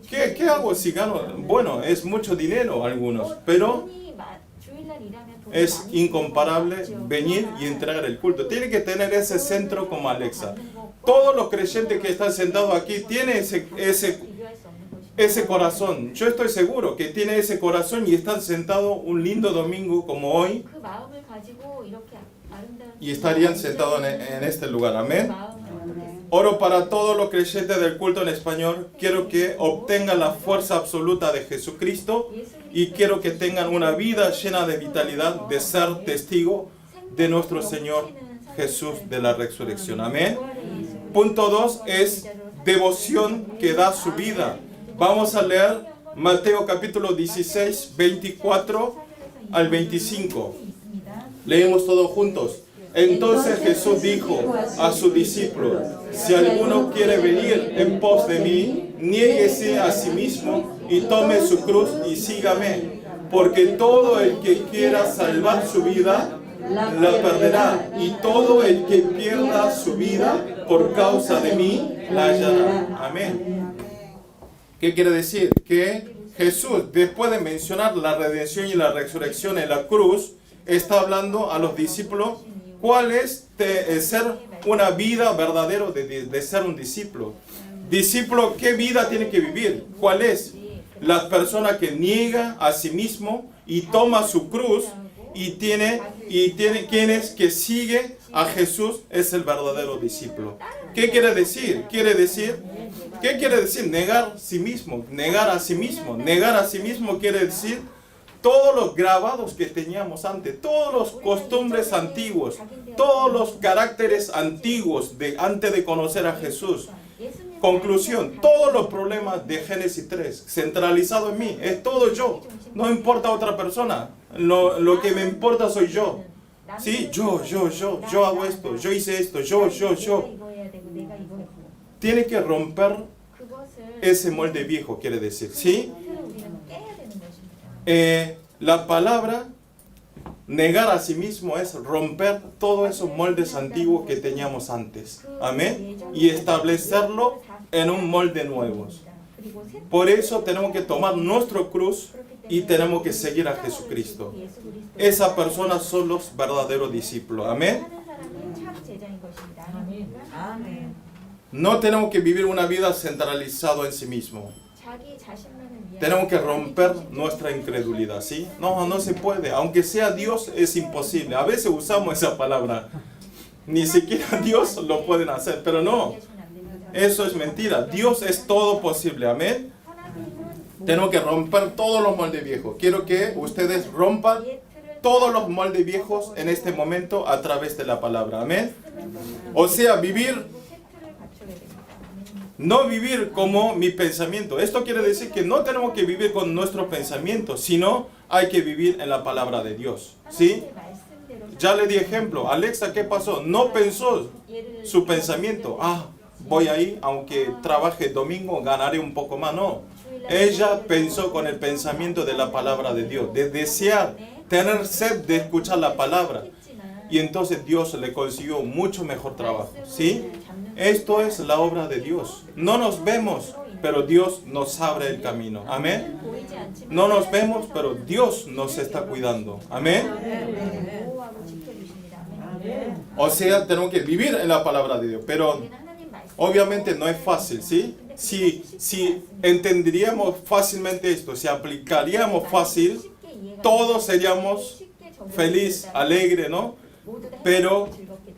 ¿Qué hago si gano? Bueno, es mucho dinero algunos, pero es incomparable venir y entregar el culto. Tiene que tener ese centro como Alexa. Todos los creyentes que están sentados aquí tienen ese corazón. Yo estoy seguro que tiene ese corazón y están sentados un lindo domingo como hoy y estarían sentados en este lugar. Amén. Oro para todos los creyentes del culto en español. Quiero que obtengan la fuerza absoluta de Jesucristo y quiero que tengan una vida llena de vitalidad, de ser testigo de nuestro Señor Jesús de la resurrección. Amén. Punto 2 es devoción que da su vida. Vamos a leer Mateo capítulo 16, 24 al 25. Leemos todos juntos. Entonces Jesús dijo a sus discípulos, si alguno quiere venir en pos de mí, niéguese a sí mismo y tome su cruz y sígame. Porque todo el que quiera salvar su vida, la perderá. Y todo el que pierda su vida por causa de mí, la hallará. Amén. ¿Qué quiere decir? Que Jesús, después de mencionar la redención y la resurrección en la cruz, está hablando a los discípulos cuál es ser una vida verdadera de ser un discípulo. Discípulo, ¿qué vida tiene que vivir? ¿Cuál es? La persona que niega a sí mismo y toma su cruz y tiene quienes que sigue a Jesús es el verdadero discípulo. ¿Qué quiere decir? ¿Qué quiere decir? Negar a sí mismo. Negar a sí mismo. Negar a sí mismo quiere decir todos los grabados que teníamos antes, todos los costumbres antiguos, todos los caracteres antiguos de antes de conocer a Jesús. Conclusión, todos los problemas de Génesis 3, centralizado en mí, es todo yo. No importa otra persona, lo que me importa soy yo. Sí, yo hago esto, yo hice esto, yo. Tiene que romper ese molde viejo, quiere decir, ¿sí? La palabra negar a sí mismo es romper todos esos moldes antiguos que teníamos antes. Amén. Y establecerlo en un molde nuevo. Por eso tenemos que tomar nuestra cruz y tenemos que seguir a Jesucristo. Esas personas son los verdaderos discípulos. Amén. No tenemos que vivir una vida centralizada en sí mismo. Tenemos que romper nuestra incredulidad, ¿sí? No se puede. Aunque sea Dios, es imposible. A veces usamos esa palabra. Ni siquiera Dios lo pueden hacer, pero no. Eso es mentira. Dios es todo posible. Amén. Tenemos que romper todos los moldes viejos. Quiero que ustedes rompan todos los moldes viejos en este momento a través de la palabra. Amén. O sea, no vivir como mi pensamiento. Esto quiere decir que no tenemos que vivir con nuestros pensamientos, sino hay que vivir en la palabra de Dios. ¿Sí? Ya le di ejemplo. Alexa, ¿qué pasó? No pensó su pensamiento. Voy ahí, aunque trabaje domingo, ganaré un poco más. No. Ella pensó con el pensamiento de la palabra de Dios, de desear, tener sed de escuchar la palabra. Y entonces Dios le consiguió mucho mejor trabajo. ¿Sí? Esto es la obra de Dios. No nos vemos, pero Dios nos abre el camino. Amén. No nos vemos, pero Dios nos está cuidando. Amén. O sea, tenemos que vivir en la palabra de Dios. Pero obviamente no es fácil, ¿sí? Si entenderíamos fácilmente esto, si aplicaríamos fácil, todos seríamos felices, alegres, ¿no? Pero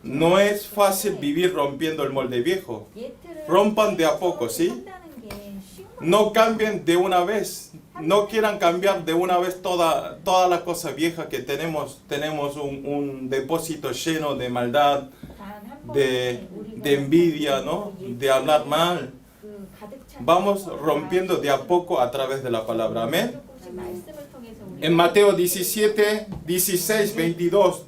no es fácil vivir rompiendo el molde viejo. Rompan de a poco, ¿sí? No cambien de una vez. No quieran cambiar de una vez toda la cosa vieja que tenemos. Tenemos un depósito lleno de maldad, de envidia, ¿no? De hablar mal. Vamos rompiendo de a poco a través de la palabra. Amén. En Mateo 17, 16, 22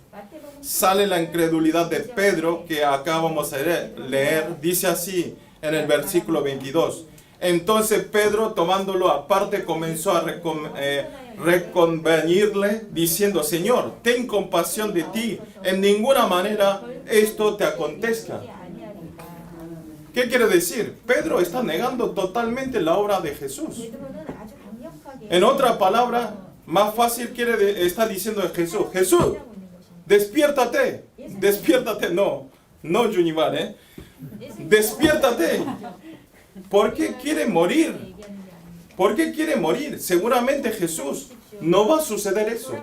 sale la incredulidad de Pedro que acá vamos a leer. Dice así en el versículo 22. Entonces Pedro, tomándolo aparte, comenzó a reconvenirle diciendo: Señor, ten compasión de ti, en ninguna manera esto te acontezca. ¿Qué quiere decir? Pedro está negando totalmente la obra de Jesús. En otra palabra, más fácil está diciendo a Jesús: Jesús, despiértate. No Junivar, despiértate. ¿Por qué quiere morir? ¿Por qué quiere morir? Seguramente Jesús, no va a suceder eso.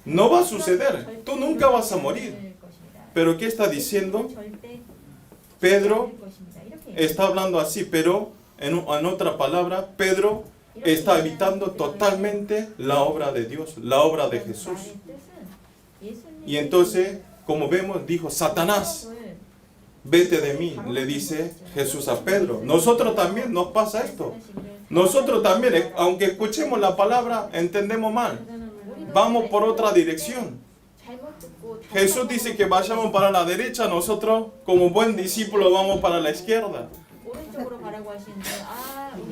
No va a suceder. Tú nunca vas a morir. ¿Pero qué está diciendo? Pedro está hablando así, pero en otra palabra, Pedro está evitando totalmente la obra de Dios, la obra de Jesús. Y entonces, como vemos, dijo: Satanás, vete de mí, le dice Jesús a Pedro. Nosotros también nos pasa esto. Nosotros también, aunque escuchemos la palabra, entendemos mal. Vamos por otra dirección. Jesús dice que vayamos para la derecha, nosotros como buen discípulo vamos para la izquierda.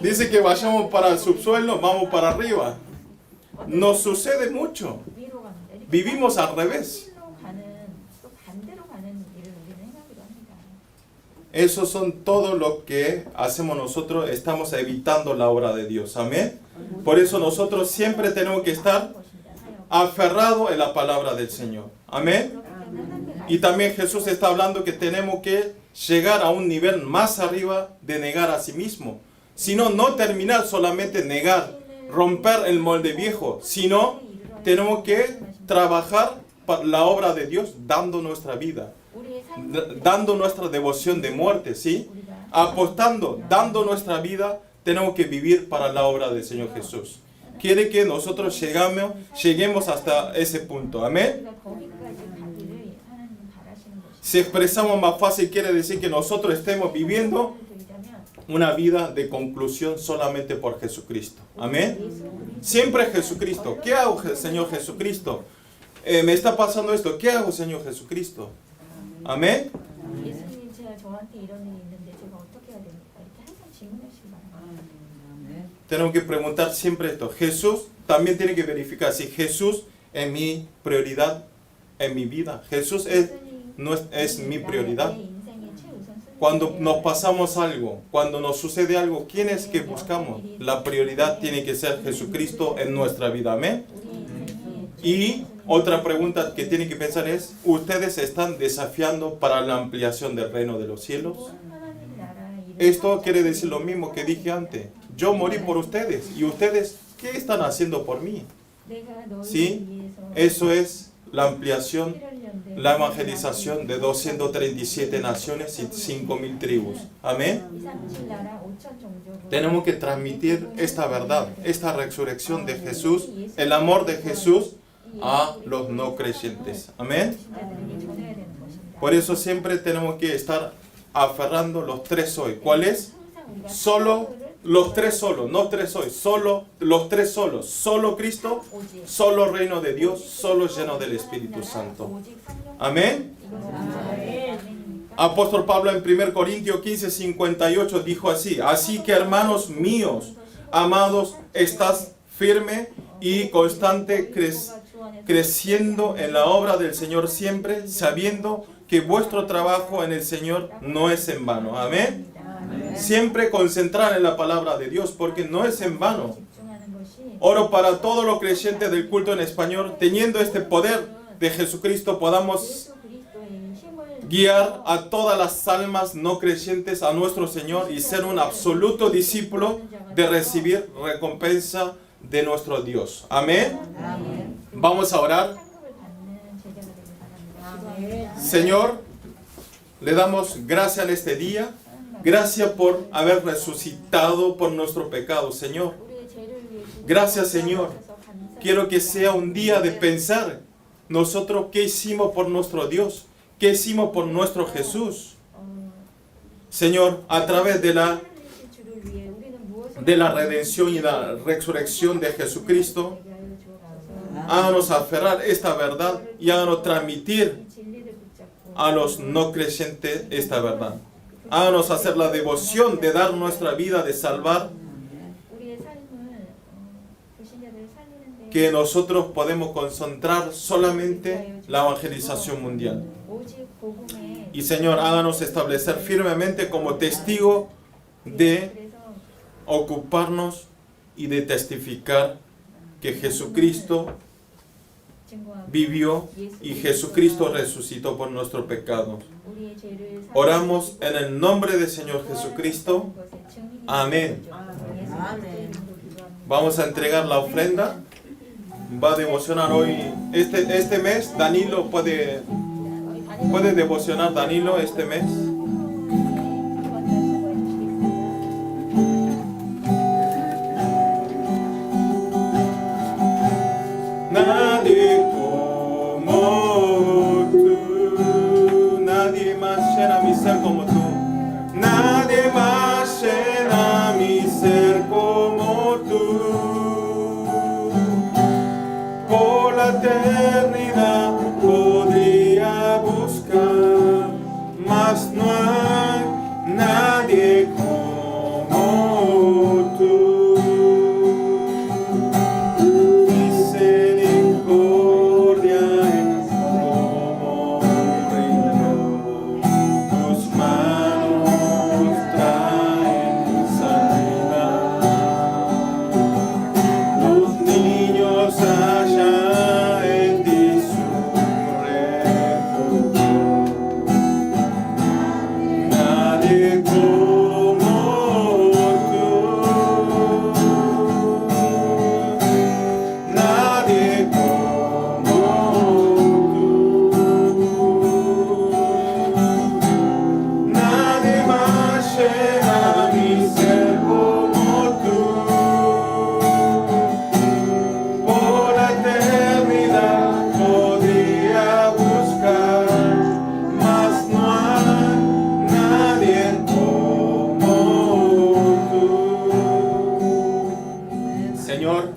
Dice que vayamos para el subsuelo, vamos para arriba. Nos sucede mucho. Vivimos al revés. Eso son todo lo que hacemos nosotros, estamos evitando la obra de Dios. Amén. Por eso nosotros siempre tenemos que estar aferrados en la palabra del Señor. Amén. Y también Jesús está hablando que tenemos que llegar a un nivel más arriba de negar a sí mismo. Sino no terminar solamente negar, romper el molde viejo, sino tenemos que trabajar para la obra de Dios dando nuestra vida, dando nuestra devoción de muerte, ¿sí? Apostando, dando nuestra vida, tenemos que vivir para la obra del Señor Jesús. Quiere que nosotros lleguemos hasta ese punto. Amén. Si expresamos más fácil, quiere decir que nosotros estemos viviendo una vida de conclusión solamente por Jesucristo. Amén. Siempre Jesucristo. ¿Qué hago, Señor Jesucristo? Me está pasando esto. ¿Qué hago, Señor Jesucristo? Amén. 예수님 제가 저한테 이런 일이 있는데 제가 어떻게 해야 됩니까? 이렇게 항상 질문하시기 바랍니다. Tenemos que preguntar siempre esto. Jesús también tiene que verificar si Jesús es mi prioridad en mi vida. Jesús es mi prioridad. Cuando nos pasamos algo, cuando nos sucede algo, ¿quién es que buscamos? La prioridad tiene que ser Jesucristo en nuestra vida. Amén. Y otra pregunta que tiene que pensar es, ¿ustedes están desafiando para la ampliación del reino de los cielos? Esto quiere decir lo mismo que dije antes. Yo morí por ustedes. ¿Y ustedes qué están haciendo por mí? ¿Sí? Eso es la ampliación, la evangelización de 237 naciones y 5.000 tribus. Amén. Tenemos que transmitir esta verdad, esta resurrección de Jesús, el amor de Jesús a los no creyentes. Amén. Por eso siempre tenemos que estar aferrando los tres hoy. ¿Cuál es? Solo los tres solos, no tres hoy, solo los tres solos, solo Cristo, solo reino de Dios, solo lleno del Espíritu Santo. Amén. Apóstol Pablo en 1 Corintios 15:58 dijo así: así que hermanos míos, amados, estás firme y constante creciendo en la obra del Señor siempre, sabiendo que vuestro trabajo en el Señor no es en vano. Amén. Siempre concentrar en la palabra de Dios, porque no es en vano. Oro para todos los creyentes del culto en español, teniendo este poder de Jesucristo, podamos guiar a todas las almas no creyentes a nuestro Señor y ser un absoluto discípulo de recibir recompensa de nuestro Dios. Amén. Vamos a orar. Señor, le damos gracias en este día. Gracias por haber resucitado por nuestro pecado, Señor. Gracias, Señor. Quiero que sea un día de pensar nosotros qué hicimos por nuestro Dios, qué hicimos por nuestro Jesús. Señor, a través de la redención y la resurrección de Jesucristo, háganos aferrar esta verdad y háganos transmitir a los no creyentes esta verdad. Háganos hacer la devoción de dar nuestra vida, de salvar, que nosotros podemos concentrar solamente la evangelización mundial. Y Señor, háganos establecer firmemente como testigo de ocuparnos y de testificar que Jesucristo vivió y Jesucristo resucitó por nuestro pecado. Oramos en el nombre del Señor Jesucristo. Amén. Vamos a entregar la ofrenda. Va a devocionar hoy, este mes, Danilo puede devocionar Danilo este mes. Nadie como tú, nadie más llena mi ser como tú. Nadie más llena mi ser como tú. Por la eternidad podría buscar, mas no hay nadie como tú. Misericordia es como un río, tus manos Señor,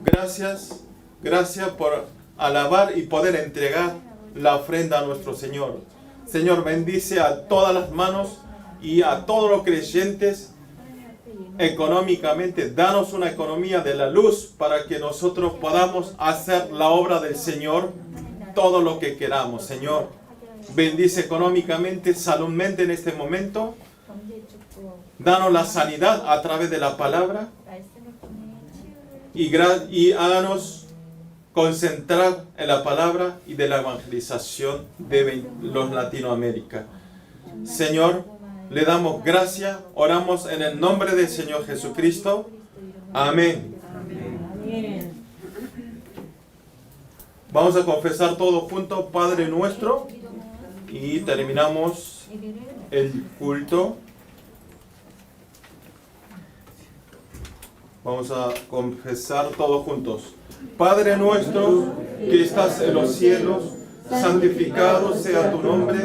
gracias, gracias por alabar y poder entregar la ofrenda a nuestro Señor. Señor, bendice a todas las manos y a todos los creyentes económicamente. Danos una economía de la luz para que nosotros podamos hacer la obra del Señor todo lo que queramos. Señor, bendice económicamente, saludmente en este momento. Danos la sanidad a través de la palabra y háganos concentrar en la palabra y de la evangelización de los Latinoamérica. Señor, le damos gracias, oramos en el nombre del Señor Jesucristo. Amén. Vamos a confesar todos juntos, Padre nuestro, y terminamos el culto. Vamos a confesar todos juntos. Padre nuestro que estás en los cielos, santificado sea tu nombre.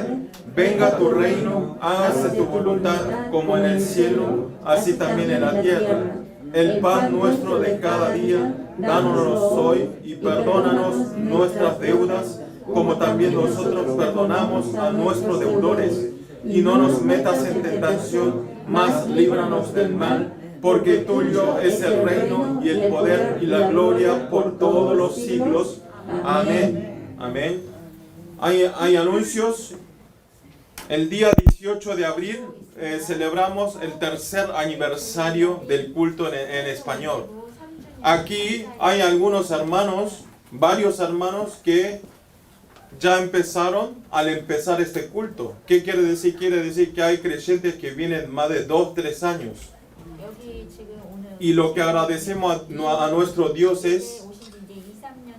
Venga tu reino, hágase tu voluntad como en el cielo, así también en la tierra. El pan nuestro de cada día, dánoslo hoy y perdónanos nuestras deudas, como también nosotros perdonamos a nuestros deudores. Y no nos metas en tentación, mas líbranos del mal, porque tuyo es el reino y el poder y la gloria por todos los siglos. Amén. Amén. Hay anuncios. El día 18 de abril celebramos el tercer aniversario del culto en español. Aquí hay algunos hermanos, varios hermanos que ya empezaron al empezar este culto. ¿Qué quiere decir? Quiere decir que hay creyentes que vienen más de 2-3 años. Y lo que agradecemos a nuestro Dios es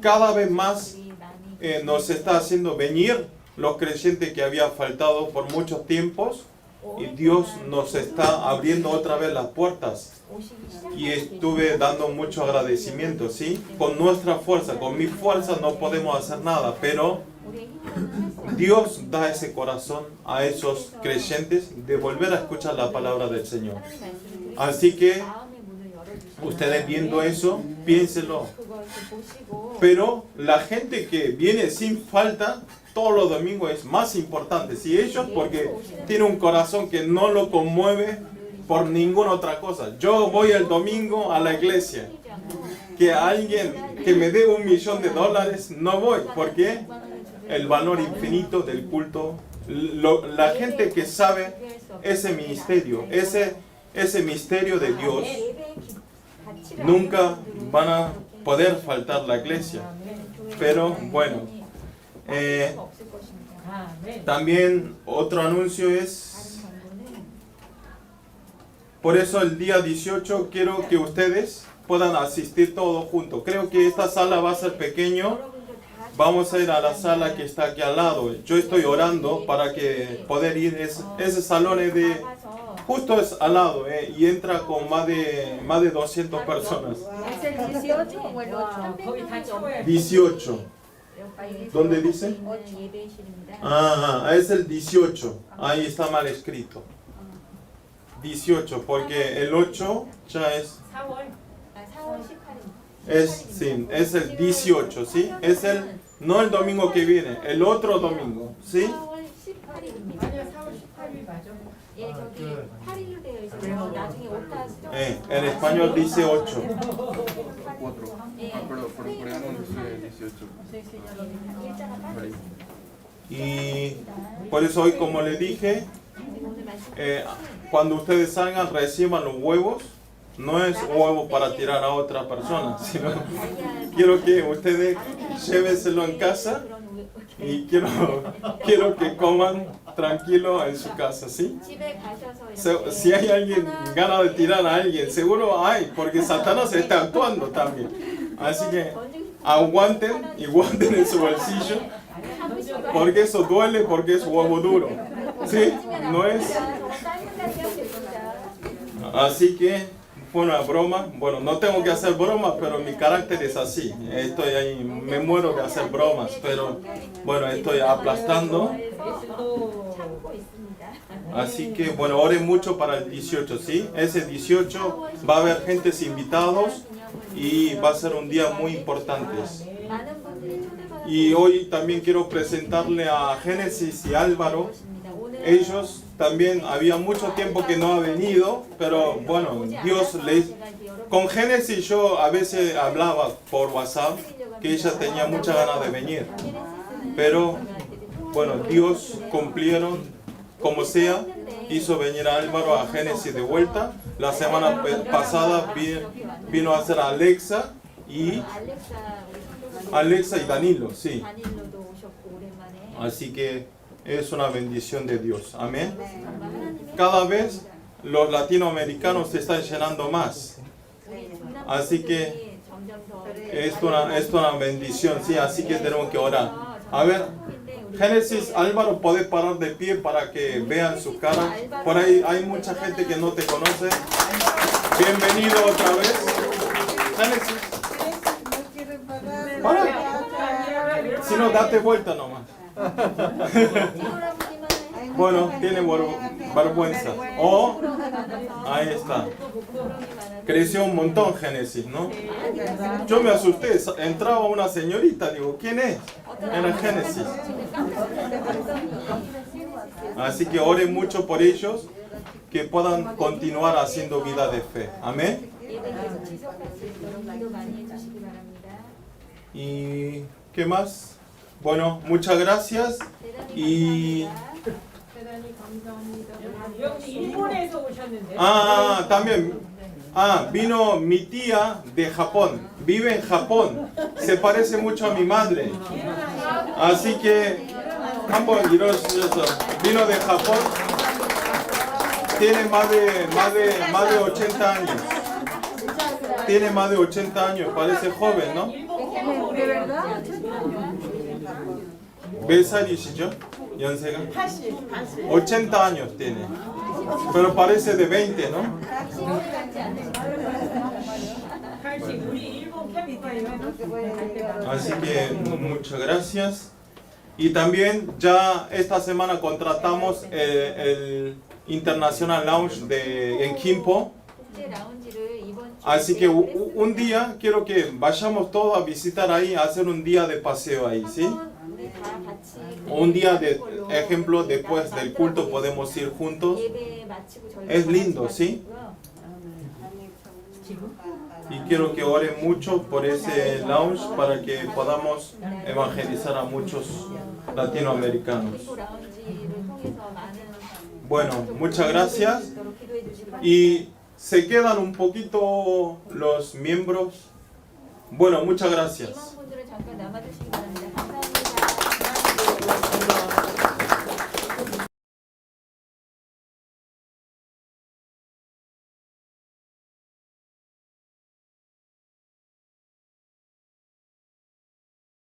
cada vez más nos está haciendo venir los creyentes que había faltado por muchos tiempos, y Dios nos está abriendo otra vez las puertas. Y estuve dando mucho agradecimiento, ¿sí? Con nuestra fuerza, con mi fuerza no podemos hacer nada, pero Dios da ese corazón a esos creyentes de volver a escuchar la palabra del Señor. Así que ustedes viendo eso, piénsenlo. Pero la gente que viene sin falta todos los domingos es más importante. Si ellos, porque tiene un corazón que no lo conmueve por ninguna otra cosa. Yo voy el domingo a la iglesia. Que alguien que me dé $1.000.000 no voy, porque el valor infinito del culto, la gente que sabe ese ministerio, ese misterio de Dios, nunca van a poder faltar la iglesia. Pero bueno, también otro anuncio es, por eso el día 18 quiero que ustedes puedan asistir todos juntos. Creo que esta sala va a ser pequeño. Vamos a ir a la sala que está aquí al lado. Yo estoy orando para que poder ir. Ese salón es de, justo es al lado, y entra con más de 200 personas. ¿Es el 18 o el 8? 18. ¿Dónde dice? Es el 18. Ahí está mal escrito. 18, porque el 8 ya es... Es el 18, ¿sí? Es no el domingo que viene, el otro domingo, ¿sí? En español dice 8. Y por eso hoy, como le dije, cuando ustedes salgan, reciban los huevos. No es huevo para tirar a otra persona, sino quiero que ustedes llévenselo en casa y quiero que coman tranquilo en su casa, ¿sí? Si hay alguien gana de tirar a alguien, seguro hay, porque Satanás está actuando también. Así que aguanten y guarden en su bolsillo, porque eso duele, porque es huevo duro, ¿sí? No es... Así que fue una broma. Bueno, no tengo que hacer bromas, pero mi carácter es así. Estoy ahí, me muero de hacer bromas, pero bueno, estoy aplastando 참고 있습니다. Así que bueno, oren mucho para el 18, ¿sí? Ese 18 va a haber gentes invitados y va a ser un día muy importante. 많은 분들이 초대받아서 Y hoy también quiero presentarle a Génesis y Álvaro. Ellos también había mucho tiempo que no ha venido, pero bueno, Dios les... Con Génesis yo a veces hablaba por WhatsApp que ella tenía muchas ganas de venir, pero bueno, Dios cumplieron como sea, hizo venir a Álvaro a Génesis de vuelta. La semana pasada vino a hacer a Alexa y Danilo, sí. 다닐로도 오셨고 오랜만에 Así que es una bendición de Dios. Amén. Cada vez los latinoamericanos se están llenando más. Así que es una bendición, sí. Así que tenemos que orar. A ver, Génesis, Álvaro, ¿podés parar de pie para que vean su cara? Por ahí hay mucha gente que no te conoce. Bienvenido otra vez. Génesis, para. Si no, date vuelta nomás. Bueno, tiene vergüenza. Oh, ahí está. Creció un montón Génesis, ¿no? Yo me asusté. Entraba una señorita, digo, ¿quién es? Era Génesis. Así que oren mucho por ellos, que puedan continuar haciendo vida de fe. Amén. ¿Y qué más? Bueno, muchas gracias. Y 일본에서 오셨는데. también. Vino mi tía de Japón. Vive en Japón. Se parece mucho a mi madre. Así que vino de Japón. Tiene más de 80 años. Tiene más de 80 años. Parece joven, ¿no? 몇 살이시죠? 연세가? 80 años tiene. Pero parece de 20, ¿no? 우리 일본 캠프에 Así que muchas gracias. Y también ya esta semana contratamos el International Lounge en Kimpo. Así que un día quiero que vayamos todos a visitar ahí, a hacer un día de paseo ahí, ¿sí? Un día de ejemplo, después del culto podemos ir juntos. Es lindo, ¿sí? Y quiero que oren mucho por ese lounge para que podamos evangelizar a muchos latinoamericanos. Bueno, muchas gracias. Y se quedan un poquito los miembros. Bueno, muchas gracias.